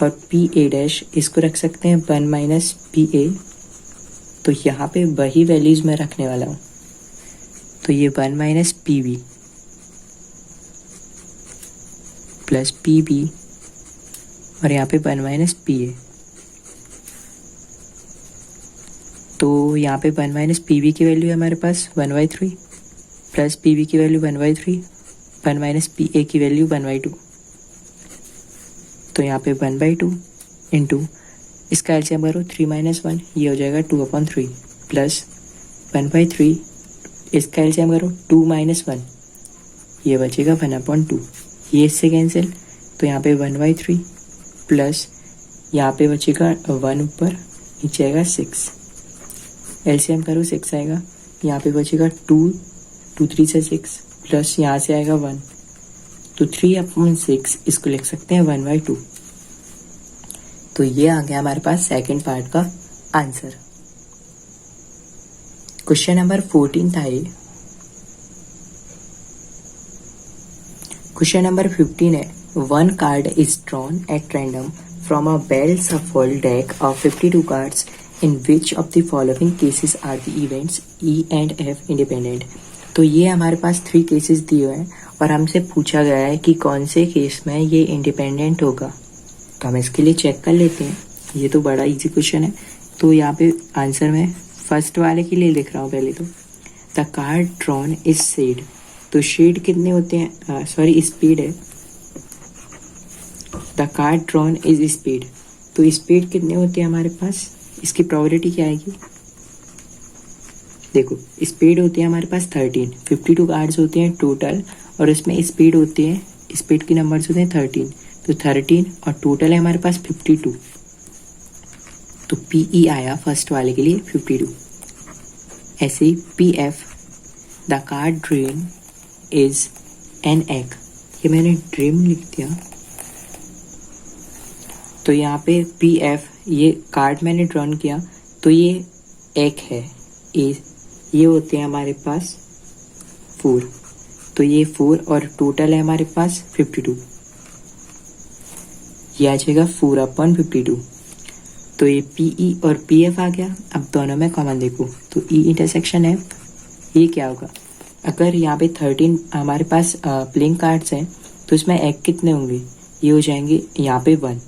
और पी ए डैश इसको रख सकते हैं 1 माइनस पी ए। तो यहाँ पे वही वैल्यूज मैं रखने वाला हूँ, तो ये 1 minus P B plus P B और यहाँ पे 1 माइनस पी ए। तो यहाँ पे 1 माइनस पी बी की वैल्यू है हमारे पास 1/3 प्लस पी बी की वैल्यू 1/3, 1 माइनस पी ए की वैल्यू 1/2, तो यहाँ पे 1/2 इंटू इसका एलसीएम करो 3 माइनस 1, ये हो जाएगा 2/3 प्लस 1/3, इसका एलसीएम करो 2 माइनस 1, ये बचेगा 1/2, ये इससे कैंसिल, तो यहाँ पे 1/3 प्लस यहाँ पे बचेगा 1 ऊपर, नीचे आएगा 6, एलसीएम करो 6 आएगा, यहाँ पे बचेगा 2 3 से 6 प्लस यहाँ से आएगा 1, तो 3/6 इसको लिख सकते हैं 1/2। तो ये आ गया हमारे पास सेकंड पार्ट का आंसर। क्वेश्चन नंबर 14 था ये। क्वेश्चन नंबर 15 है, 1 card is drawn at random from a well shuffled deck of 52 cards in which of the following cases are the events E and F independent. तो ये हमारे पास 3 केसेस दिए हुए हैं और हमसे पूछा गया है कि कौन से केस में ये इंडिपेंडेंट होगा। तो हम इसके लिए चेक कर लेते हैं। ये तो बड़ा इजी क्वेश्चन है, तो यहाँ पे आंसर में फर्स्ट वाले के लिए लिख रहा हूँ। पहले तो the card drawn is shade, तो शेड कितने होते हैं, सॉरी स्पीड है, the card drawn is spade, तो स्पीड कितने होते हैं हमारे पास, इसकी प्रोबेबिलिटी क्या आएगी, देखो स्पीड होती है हमारे पास 13, 52 कार्ड्स होते हैं टोटल और इसमें स्पीड होती है, स्पीड की नंबर्स होते हैं 13, तो 13 और टोटल है हमारे पास 52, तो पीई आया फर्स्ट वाले के लिए 52। ऐसे ही P F the card dream is an egg, ये मैंने ड्रीम लिख दिया, तो यहाँ पे पी एफ ये कार्ड मैंने ड्रॉन किया, तो ये एक है, ये होते हैं हमारे पास 4, तो ये 4 और टोटल है हमारे पास 52, ये आ जाएगा 4/52। तो ये पीई और पीएफ आ गया। अब दोनों में कॉमन देखो, तो ई इंटरसेक्शन एफ, ये क्या होगा, अगर यहाँ पे 13 हमारे पास प्लेइंग कार्ड्स हैं तो इसमें एग कितने होंगे, ये हो जाएंगे यहाँ पे 1,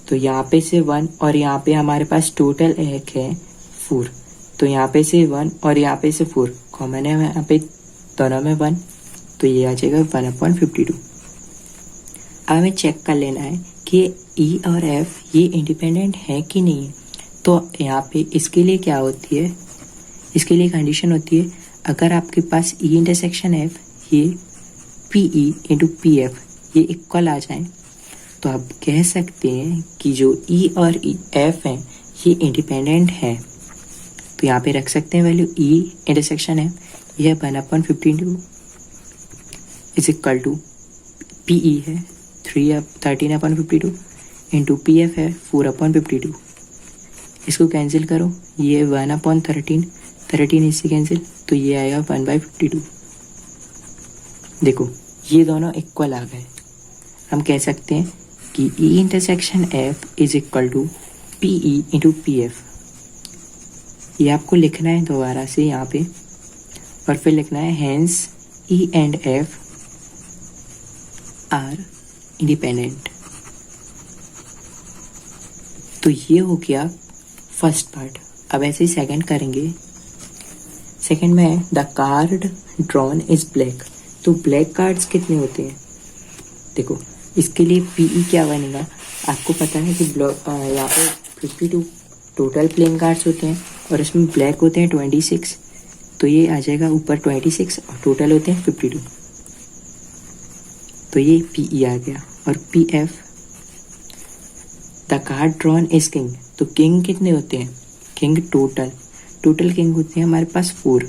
तो यहाँ पे से 1 और यहाँ पे हमारे पास टोटल एग है 4, तो यहाँ पे से 1 और यहाँ पे से 4 कॉमन है यहाँ पे दोनों में 1, तो ये आ जाएगा 1/52। अब हमें चेक कर लेना है कि ई और एफ ये इंडिपेंडेंट है कि नहीं है। तो यहाँ पे इसके लिए क्या होती है, इसके लिए कंडीशन होती है अगर आपके पास ई इंटरसेक्शन एफ ये P E into P F ये इक्वल आ जाए तो आप कह सकते हैं कि जो ई और एफ हैं ये इंडिपेंडेंट है। तो यहाँ पे रख सकते हैं वैल्यू ई इंटरसेक्शन एफ यह 1/52 is equal to P E है 13/52 इंटू पी एफ है 4/52। इसको कैंसिल करो, ये 1/13 13 इससे कैंसिल तो ये आएगा 1/52। देखो ये दोनों इक्वल आ गए। हम कह सकते हैं कि E intersection F is equal to P E into P F. ये आपको लिखना है दोबारा से यहाँ पे और फिर लिखना है hence E and F are independent. तो ये हो गया फर्स्ट पार्ट। अब ऐसे ही सेकंड करेंगे। सेकंड में the card drawn is black. तो ब्लैक कार्ड्स कितने होते हैं? देखो इसके लिए पीई क्या बनेगा, आपको पता है कि यहाँ पे 52 टोटल प्लेइंग कार्ड्स होते हैं और इसमें ब्लैक होते हैं 26। तो ये आ जाएगा ऊपर 26 और टोटल होते हैं 52। तो ये पीई आ गया। और P F the card drawn is king. तो किंग कितने होते हैं? किंग टोटल किंग होते हैं हमारे पास 4।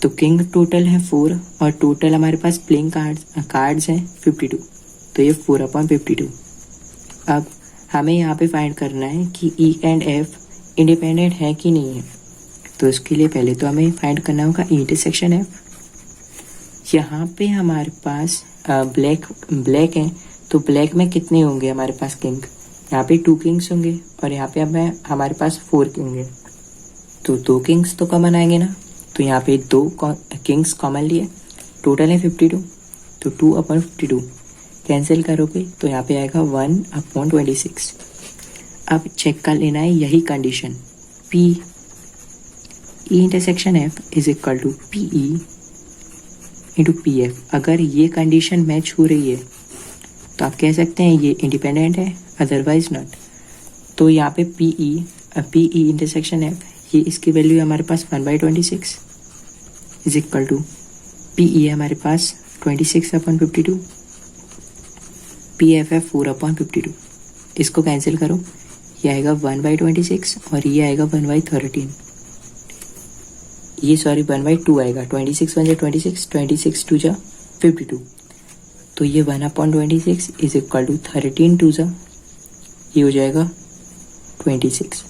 तो किंग टोटल है 4 और टोटल हमारे पास प्लेइंग कार्ड्स हैं 52। तो ये 4/52। अब हमें यहाँ पे फाइंड करना है कि ई एंड एफ इंडिपेंडेंट है कि नहीं है। तो इसके लिए पहले तो हमें फाइंड करना होगा ई इंटरसेक्शन एफ। यहाँ पे हमारे पास ब्लैक है तो ब्लैक में कितने होंगे हमारे पास किंग? यहाँ पे 2 किंग्स होंगे और यहाँ पे हमारे पास 4 किंग है। तो 2 किंग्स तो कॉमन आएंगे ना। तो यहाँ पे 2 किंग्स कॉमन लिए, टोटल है 52। तो 2/52 कैंसिल करोगे तो यहाँ पे आएगा 1/26। अब चेक कर लेना है यही condition P E intersection F is equal to P E into P F. अगर ये कंडीशन मैच हो रही है तो आप कह सकते हैं ये इंडिपेंडेंट है, अदरवाइज नॉट। तो यहाँ पे पी ई इंटरसेक्शन एफ ये इसकी वैल्यू है हमारे पास 1/26 is equal to P E है हमारे पास 26/52, पी एफ है 4/52। इसको कैंसिल करो, ये आएगा 1/26 और ये आएगा 1/13। ये 1/2 आएगा। 26 1 26, 26 2 52। तो ये 1/26 इज इक्वल टू 13 2 ये हो जाएगा 26।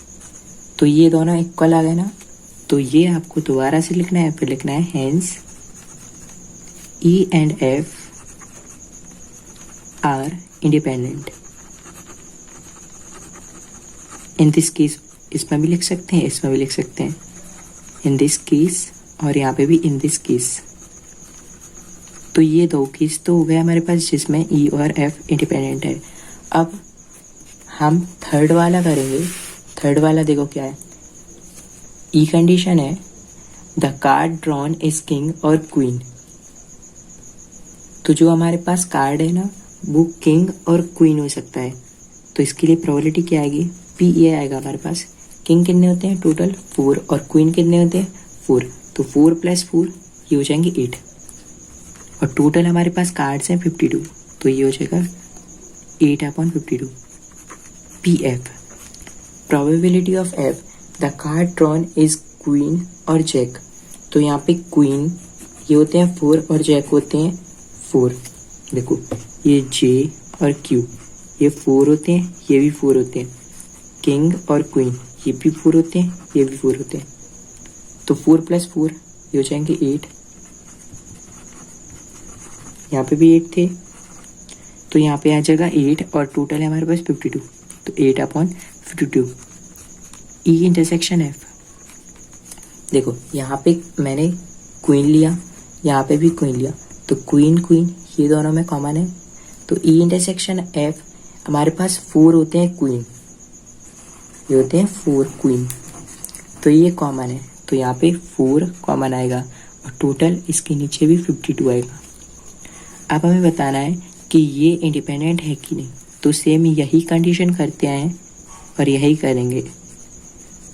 तो ये दोनों इक्वल आ गए ना। तो ये आपको दोबारा से लिखना है, फिर लिखना है hence E and F are independent. In this case इसमें भी लिख सकते हैं, इसमें भी लिख सकते हैं, इन दिस केस और यहाँ पे भी इन दिस केस। तो ये 2 केस तो हो गए हमारे पास जिसमें ई और एफ इंडिपेंडेंट है। अब हम थर्ड वाला करेंगे। थर्ड वाला देखो क्या है, ई कंडीशन है the card drawn is king और क्वीन। तो जो हमारे पास कार्ड है ना वो किंग और क्वीन हो सकता है। तो इसके लिए प्रोबेबिलिटी क्या आएगी? पी ए आएगा हमारे पास। किंग कितने होते हैं? टोटल 4 और क्वीन कितने होते हैं? 4। तो 4 + 4 ये हो जाएंगे 8 और टोटल हमारे पास कार्ड्स हैं 52। तो ये हो जाएगा 8/52। P F probability of F the card drawn is queen और जैक। तो यहाँ पे क्वीन ये होते हैं 4 और जैक होते हैं 4। देखो ये जे और क्यू ये 4 होते हैं, ये भी 4 होते हैं। किंग और क्वीन ये भी 4 होते हैं, ये भी 4 होते हैं। तो 4 + 4 ये हो जाएंगे 8। यहाँ पे भी 8 थे तो यहाँ पे आ जाएगा 8 और टोटल है हमारे पास 52। तो 8/52। ई इंटरसेक्शन एफ देखो यहाँ पे मैंने क्वीन लिया, यहाँ पे भी क्वीन लिया। तो क्वीन ये दोनों में कॉमन है। तो ई इंटरसेक्शन एफ हमारे पास 4 होते हैं क्वीन, ये होते हैं 4 क्वीन। तो ये कॉमन है तो यहाँ पे 4 कॉमन आएगा और टोटल इसके नीचे भी 52 आएगा। अब हमें बताना है कि ये इंडिपेंडेंट है कि नहीं। तो सेम यही कंडीशन करते आए और यही करेंगे।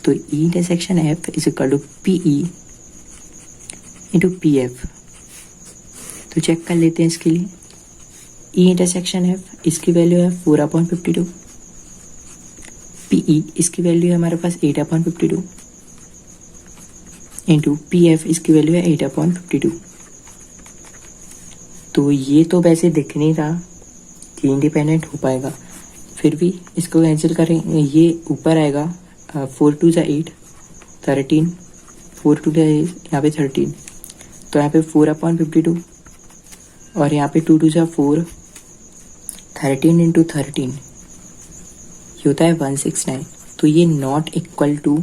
तो E intersection F is equal to P E into P F. तो चेक कर लेते हैं इसके लिए। ई इंटरसेक्शन एफ इसकी वैल्यू है 4/52। पी ई इसकी वैल्यू है हमारे पास 8/52 इंटू पी एफ इसकी वैल्यू है 8/52। तो ये तो वैसे दिख नहीं रहा कि इंडिपेंडेंट हो पाएगा, फिर भी इसको कैंसिल करें। ये ऊपर आएगा 4 2 8 13, 4 2 यहाँ पे 13, तो यहाँ पे 4/52 और यहाँ पे 2 2 4, 13 इंटू 13 ये होता है 169। तो ये नॉट इक्वल टू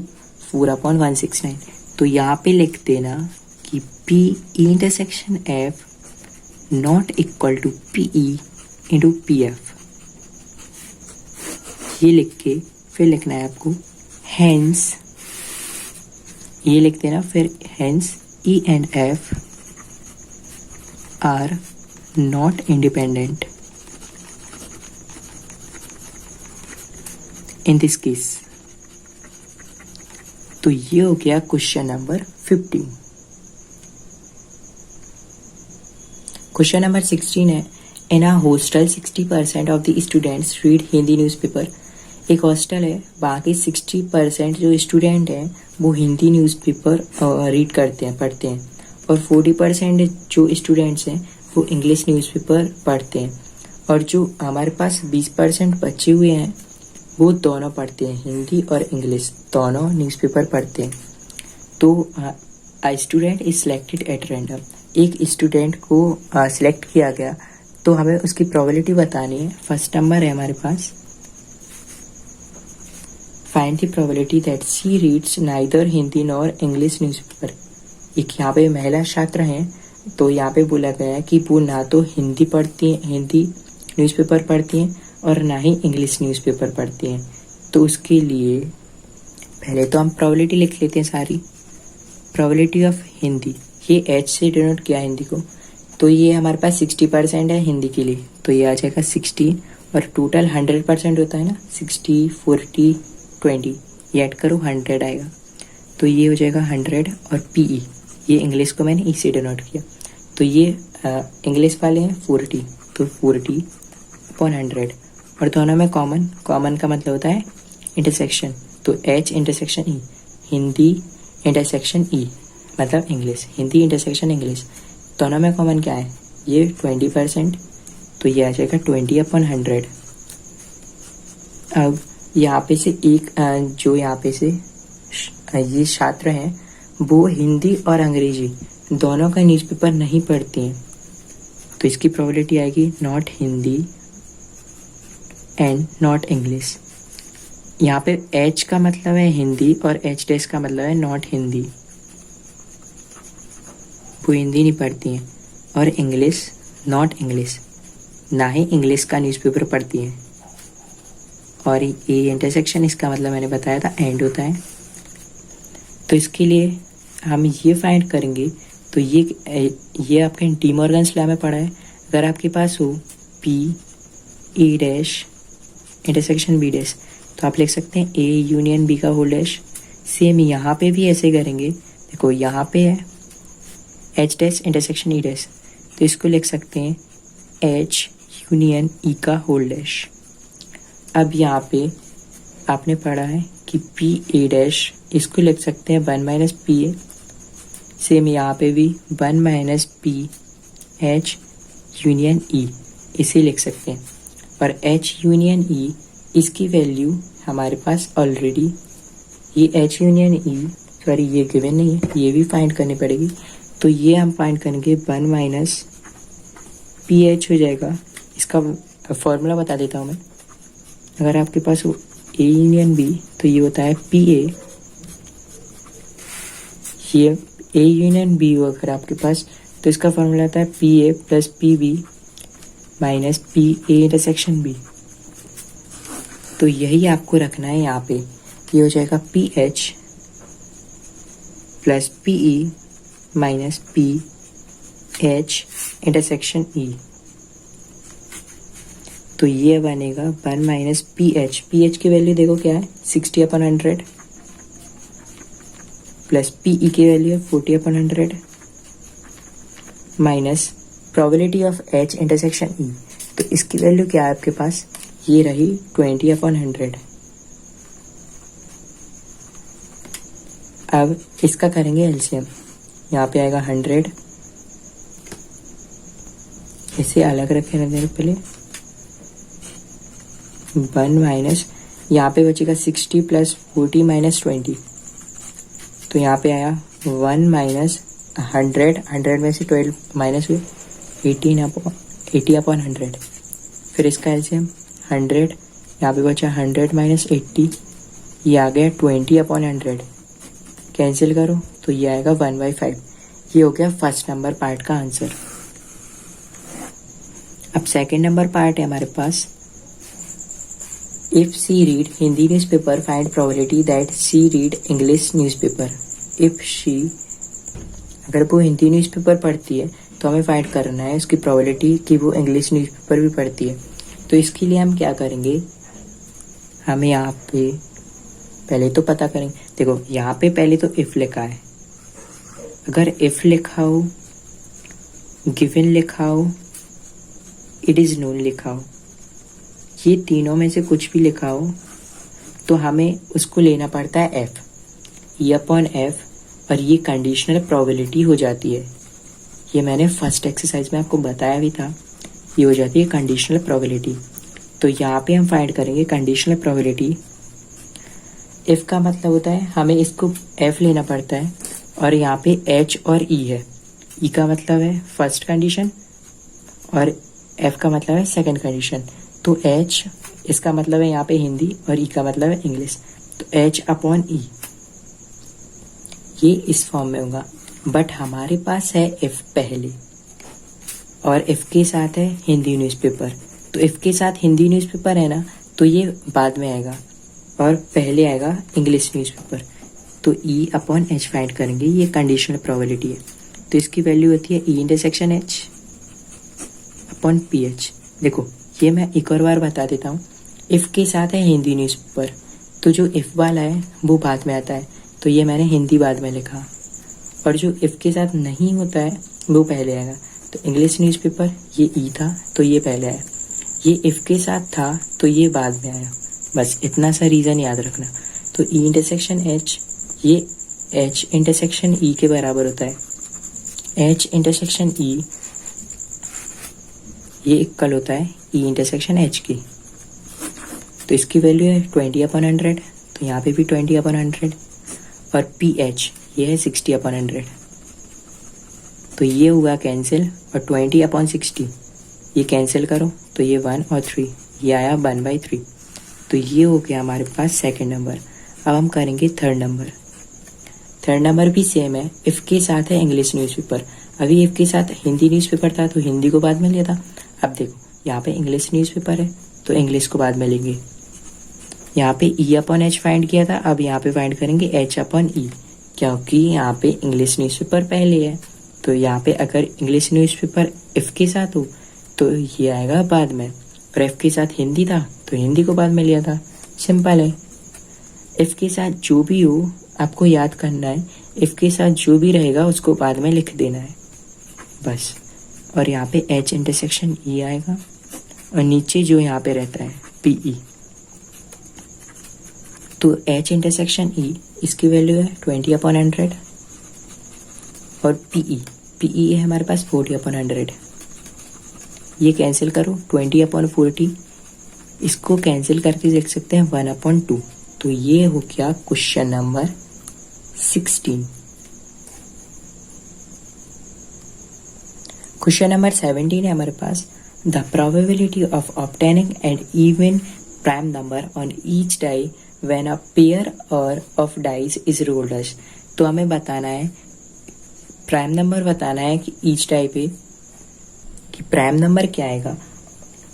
4/169। तो यहाँ पे लिख देना कि P E intersection F not equal to P E into P F. ये लिख के फिर लिखना है आपको हेंस, ये लिख देना फिर hence E and F are not independent in this case. तो ये हो गया क्वेश्चन नंबर 15। क्वेश्चन नंबर 16 है, in a hostel 60% of the students read Hindi newspaper. एक हॉस्टल है, वहाँ के 60% जो स्टूडेंट हैं वो हिंदी न्यूज़पेपर रीड करते हैं, पढ़ते हैं, और 40% जो स्टूडेंट्स हैं वो इंग्लिश न्यूज़पेपर पढ़ते हैं। और जो हमारे पास 20% बचे हुए हैं वो दोनों पढ़ते हैं, हिंदी और इंग्लिश दोनों न्यूज़पेपर पढ़ते हैं। तो a student is selected at random, एक स्टूडेंट को सिलेक्ट किया गया, तो हमें उसकी प्रोबेबिलिटी बतानी है। फर्स्ट नंबर है हमारे पास, find the probability that she reads neither Hindi nor English newspaper. एक यहाँ पे महिला छात्र हैं, तो यहाँ पे बोला गया है कि वो ना तो हिंदी पढ़ती हैं, हिंदी न्यूज़पेपर पढ़ती हैं, और ना ही इंग्लिश न्यूज़पेपर पढ़ती हैं। तो उसके लिए पहले तो हम प्रोबेबिलिटी लिख लेते हैं सारी। प्रोबेबिलिटी ऑफ हिंदी, ये एच से डिनोट किया हिंदी को, तो ये हमारे पास 60% है हिंदी के लिए, तो ये आ जाएगा 60, और टोटल 100% होता है ना, 60 40 20, ये ऐड करो 100 आएगा, तो ये हो जाएगा 100। और पी ई, ये इंग्लिश को मैंने ई से डिनोट किया, तो ये इंग्लिश वाले हैं 40, तो 40/100। और दोनों में कॉमन, कॉमन का मतलब होता है इंटरसेक्शन, तो H intersection E, Hindi intersection E मतलब इंग्लिश, हिंदी इंटरसेक्शन इंग्लिश, दोनों में कॉमन क्या है, ये 20%, तो ये आ जाएगा 20/100। अब यहाँ पे से एक जो यहाँ पे से ये छात्र हैं वो हिंदी और अंग्रेजी दोनों का न्यूज़पेपर नहीं पढ़ती हैं, तो इसकी प्रोबेबिलिटी आएगी not Hindi and not English. यहाँ पे एच का मतलब है हिंदी और एच डैश का मतलब है नॉट हिंदी, वो हिंदी नहीं पढ़ती हैं, और इंग्लिश नॉट इंग्लिश, ना ही इंग्लिश का न्यूज़पेपर पढ़ती हैं। और ये इंटरसेक्शन इसका मतलब मैंने बताया था एंड होता है, तो इसके लिए हम ये फाइंड करेंगे। तो ये आपके डी मॉर्गन्स लॉ में पढ़ा है। अगर आपके पास हो P A dash intersection B dash, तो आप लिख सकते हैं ए यूनियन बी का होल डैश। सेम यहाँ पे भी ऐसे करेंगे, देखो यहाँ पे है H dash intersection E dash, तो इसको लिख सकते हैं एच यूनियन ई का होल डैश। अब यहाँ पे आपने पढ़ा है कि पी ए डैश, इसको लिख सकते हैं 1 - पी ए। सेम यहाँ पे भी 1 - पी एच यूनियन ई, इसे लिख सकते हैं। और एच यूनियन ई, इसकी वैल्यू हमारे पास ऑलरेडी, ये एच यूनियन ई, सॉरी ये गिवन नहीं है, ये भी फाइंड करनी पड़ेगी, तो ये हम फाइंड करेंगे 1 - पी एच हो जाएगा। इसका फॉर्मूला बता देता हूँ मैं। अगर आपके पास हो ए यूनियन बी, तो ये होता है पी ए, ये ए यूनियन बी हो अगर आपके पास, तो इसका फॉर्मूला आता है P A plus P B minus P A intersection B. तो यही आपको रखना है यहाँ पे, ये हो जाएगा P H plus P E minus P H intersection E. तो ये बनेगा 1 - पी एच। पी एच की वैल्यू देखो क्या है 60/100, प्लस पी ई की वैल्यू है 40/100, minus probability of H intersection E. तो इसकी वैल्यू क्या है आपके पास, ये रही 20/100। अब इसका करेंगे एलसीएम। यहाँ पे आएगा 100, इसे अलग रखे रहने पहले 1 माइनस, यहाँ पे बचेगा 60 + 40 - 20। तो यहाँ पे आया 1 माइनस 100 में से 12 माइनस हुए 80/100। फिर इसका एलसीएम 100, यहाँ पे बचा 100 - 80, ये आ गया 20/100। कैंसिल करो तो ये आएगा 1/5। ये हो गया फर्स्ट नंबर पार्ट का आंसर। अब सेकंड नंबर पार्ट है हमारे पास, if she read Hindi newspaper find probability that she read English newspaper. If she, अगर वो हिंदी न्यूज़पेपर पढ़ती है तो हमें फाइंड करना है उसकी प्रोबेबिलिटी कि वो इंग्लिश न्यूज़पेपर भी पढ़ती है। तो इसके लिए हम क्या करेंगे, हमें यहाँ पे पहले तो पता करेंगे। देखो यहाँ पे पहले तो इफ लिखा है, अगर इफ लिखा हो, गिवन लिखा हो, इट इज़ नोन लिखा हो, ये तीनों में से कुछ भी लिखा हो तो हमें उसको लेना पड़ता है एफ, E/F, और ये कंडीशनल प्रोबेबिलिटी हो जाती है। ये मैंने फर्स्ट एक्सरसाइज में आपको बताया भी था, ये हो जाती है कंडीशनल प्रोबेबिलिटी। तो यहाँ पे हम फाइंड करेंगे कंडीशनल प्रोबेबिलिटी। इफ का मतलब होता है हमें इसको एफ लेना पड़ता है, और यहाँ पे एच और ई है। ई का मतलब है फर्स्ट कंडीशन और एफ का मतलब है सेकंड कंडीशन। तो एच, इसका मतलब है यहाँ पे हिंदी, और ई का मतलब है इंग्लिश। तो H/E ये इस फॉर्म में होगा। बट हमारे पास है इफ पहले, और इफ के साथ है हिंदी न्यूज़पेपर। तो इफ के साथ हिंदी न्यूज़पेपर है ना, तो ये बाद में आएगा और पहले आएगा इंग्लिश न्यूज़पेपर। तो E/H फाइंड करेंगे, ये कंडीशनल प्रोबेबिलिटी है। तो इसकी वैल्यू होती है E/H/PH। देखो ये मैं एक और बार बता देता हूँ, इफ़ के साथ है हिंदी न्यूज़पेपर, तो जो इफ़ वाला है वो बाद में आता है, तो ये मैंने हिंदी बाद में लिखा। और जो इफ़ के साथ नहीं होता है वो पहले आएगा। तो इंग्लिश न्यूज़पेपर ये ई था तो ये पहले आया, ये इफ़ के साथ था तो ये बाद में आया। बस इतना सा रीज़न याद रखना। तो E/H, ये H/E के बराबर होता है। H/E ये इक्वल होता है E/H की। तो इसकी वैल्यू है 20/100, तो यहाँ पे भी 20/100, और PH ये है 60/100। तो ये हुआ कैंसिल, और 20/60 ये कैंसिल करो तो ये 1 और 3, ये आया 1/3। तो ये हो गया हमारे पास सेकंड नंबर। अब हम करेंगे थर्ड नंबर। थर्ड नंबर भी सेम है, इफ़ के साथ है इंग्लिश न्यूज़पेपर। अभी इफ़ के साथ हिंदी न्यूज़पेपर था तो हिंदी को बाद में लिया था। अब देखो यहाँ पे इंग्लिश न्यूज़पेपर है तो इंग्लिश को बाद में लेंगे। यहाँ पे E/H फाइंड किया था, अब यहाँ पे फाइंड करेंगे H/E, क्योंकि यहाँ पे इंग्लिश न्यूज़पेपर पहले है। तो यहाँ पे अगर इंग्लिश न्यूज़पेपर इफ़ के साथ हो तो ये आएगा बाद में, और इफ़ के साथ हिंदी था तो हिंदी को बाद में लिया था। सिंपल है। इफ़ के साथ जो भी हो आपको याद करना है, इफ़ के साथ जो भी रहेगा उसको बाद में लिख देना है बस। और यहाँ पे H/E आएगा, और नीचे जो यहाँ पे रहता है PE। तो H/E इसकी वैल्यू है 20/100, और PE है हमारे पास 40/100। ये कैंसिल करो 20/40, इसको कैंसिल करके देख सकते हैं 1/2। तो ये हो गया क्वेश्चन नंबर 16। क्वेश्चन नंबर 17 है हमारे पास, the probability of obtaining an even prime number on each die when a pair और ऑफ डाइस इज रोल्ड। तो हमें बताना है, प्राइम नंबर बताना है कि ईच डाई पे कि प्राइम नंबर क्या आएगा,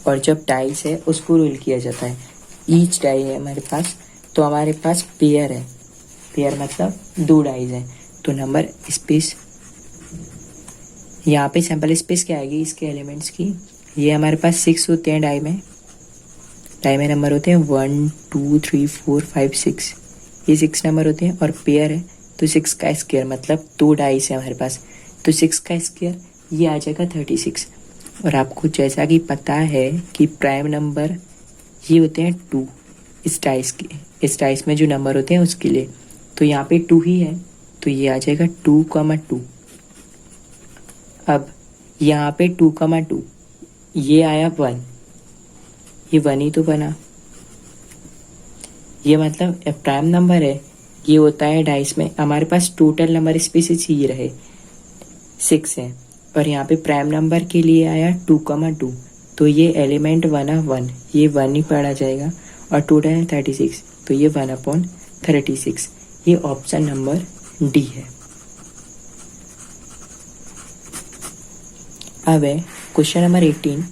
और जब डाइस है उसको रोल किया जाता है। ईच डाई है हमारे पास, तो हमारे पास पेयर है, पेयर मतलब 2 डाइस हैं। तो नंबर स्पेस, यहाँ पे सैम्पल स्पेस क्या आएगी इसके एलिमेंट्स की, ये हमारे पास 6 होते हैं डाई में नंबर होते हैं 1 2 3 4 5 6, ये 6 नंबर होते हैं। और पेयर है तो 6 का स्क्वायर मतलब 2 डाइस है हमारे पास, तो 6 का स्क्वायर ये आ जाएगा 36। और आपको जैसा कि पता है कि प्राइम नंबर ये होते हैं 2 इस टाइस में जो नंबर होते हैं उसके लिए, तो यहाँ पे 2 ही है, तो ये आ जाएगा 2,2। अब यहाँ पे 2,2 ये आया 1, ये 1 ही तो बना, ये मतलब प्राइम नंबर है। ये होता है डाइस में, हमारे पास टोटल नंबर स्पेसिस ये रहे 6 है, और यहाँ पे प्राइम नंबर के लिए आया 2,2, तो ये एलिमेंट 1, ये 1 ही पढ़ा जाएगा, और टोटल है 36, तो ये 1/36। ये ऑप्शन नंबर डी है। अब है question number 18।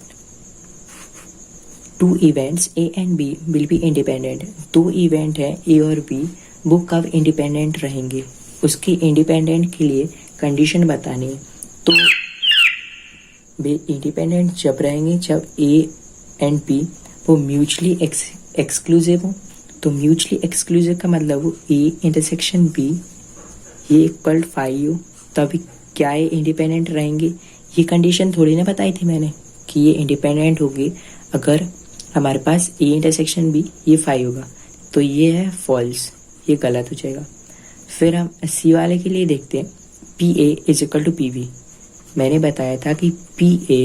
2 events A and B will be independent. 2 event है ए और बी, वो कब इंडिपेंडेंट रहेंगे, उसकी इंडिपेंडेंट के लिए कंडीशन बतानी है। तो वे इंडिपेंडेंट जब रहेंगे जब ए एंड बी वो म्यूचुअली एक्सक्लूसिव हो। तो म्यूचुअली एक्सक्लूसिव का मतलब वो ए इंटरसेक्शन बी ये इक्वल 5 हो, तभी क्या ये इंडिपेंडेंट रहेंगे। ये कंडीशन थोड़ी ना बताई थी मैंने कि ये इंडिपेंडेंट होगी अगर हमारे पास ए इंटरसेक्शन बी ये 5 होगा, तो ये है फॉल्स, ये गलत हो जाएगा। फिर हम सी वाले के लिए देखते हैं, P A is equal to P B. मैंने बताया था कि पी ए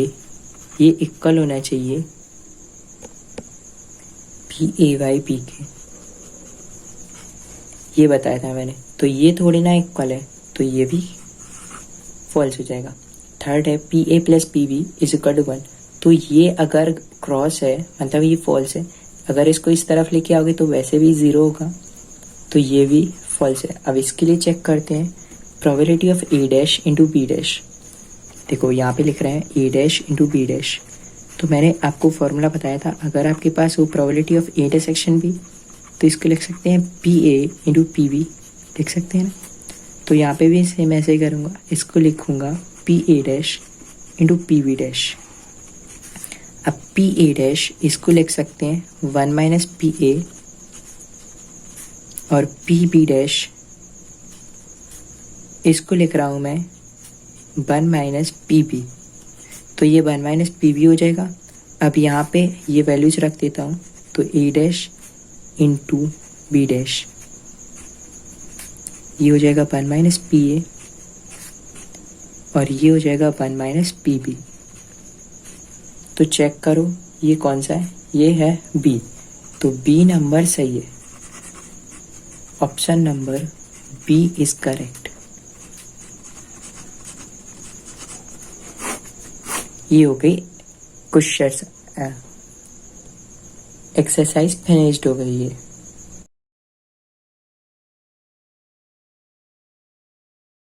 ये इक्वल होना चाहिए पी ए बाई पी के, ये बताया था मैंने, तो ये थोड़ी ना इक्वल है, तो ये भी फॉल्स हो जाएगा। थर्ड है P A plus P B is equal to 1, तो ये अगर क्रॉस है मतलब ये फॉल्स है। अगर इसको इस तरफ लेके आओगे तो वैसे भी 0 होगा, तो ये भी फॉल्स है। अब इसके लिए चेक करते हैं probability of A dash into B dash. देखो यहाँ पे लिख रहे हैं A dash into B dash, तो मैंने आपको फॉर्मूला बताया था, अगर आपके पास वो probability of A intersection B, तो इसको लिख सकते हैं P A into P B, लिख सकते हैं ना। तो यहाँ पे भी सेम ऐसे ही करूँगा, इसको लिखूँगा P A dash into P B dash. अब पी ए डैश इसको लिख सकते हैं 1 माइनस पी ए, और पी बी डैश इसको लिख रहा हूँ मैं 1 माइनस पी बी, तो ये 1 माइनस पी बी हो जाएगा। अब यहाँ पे ये वैल्यूज रख देता हूँ, तो ए डैश इंटू बी डैश ये हो जाएगा 1 माइनस पी ए, और ये हो जाएगा 1 माइनस पी बी। तो चेक करो ये कौन सा है, ये है बी, तो बी नंबर सही है, option number B is correct. ये हो गई क्वेश्चन एक्सरसाइज फिनिश्ड हो गई है।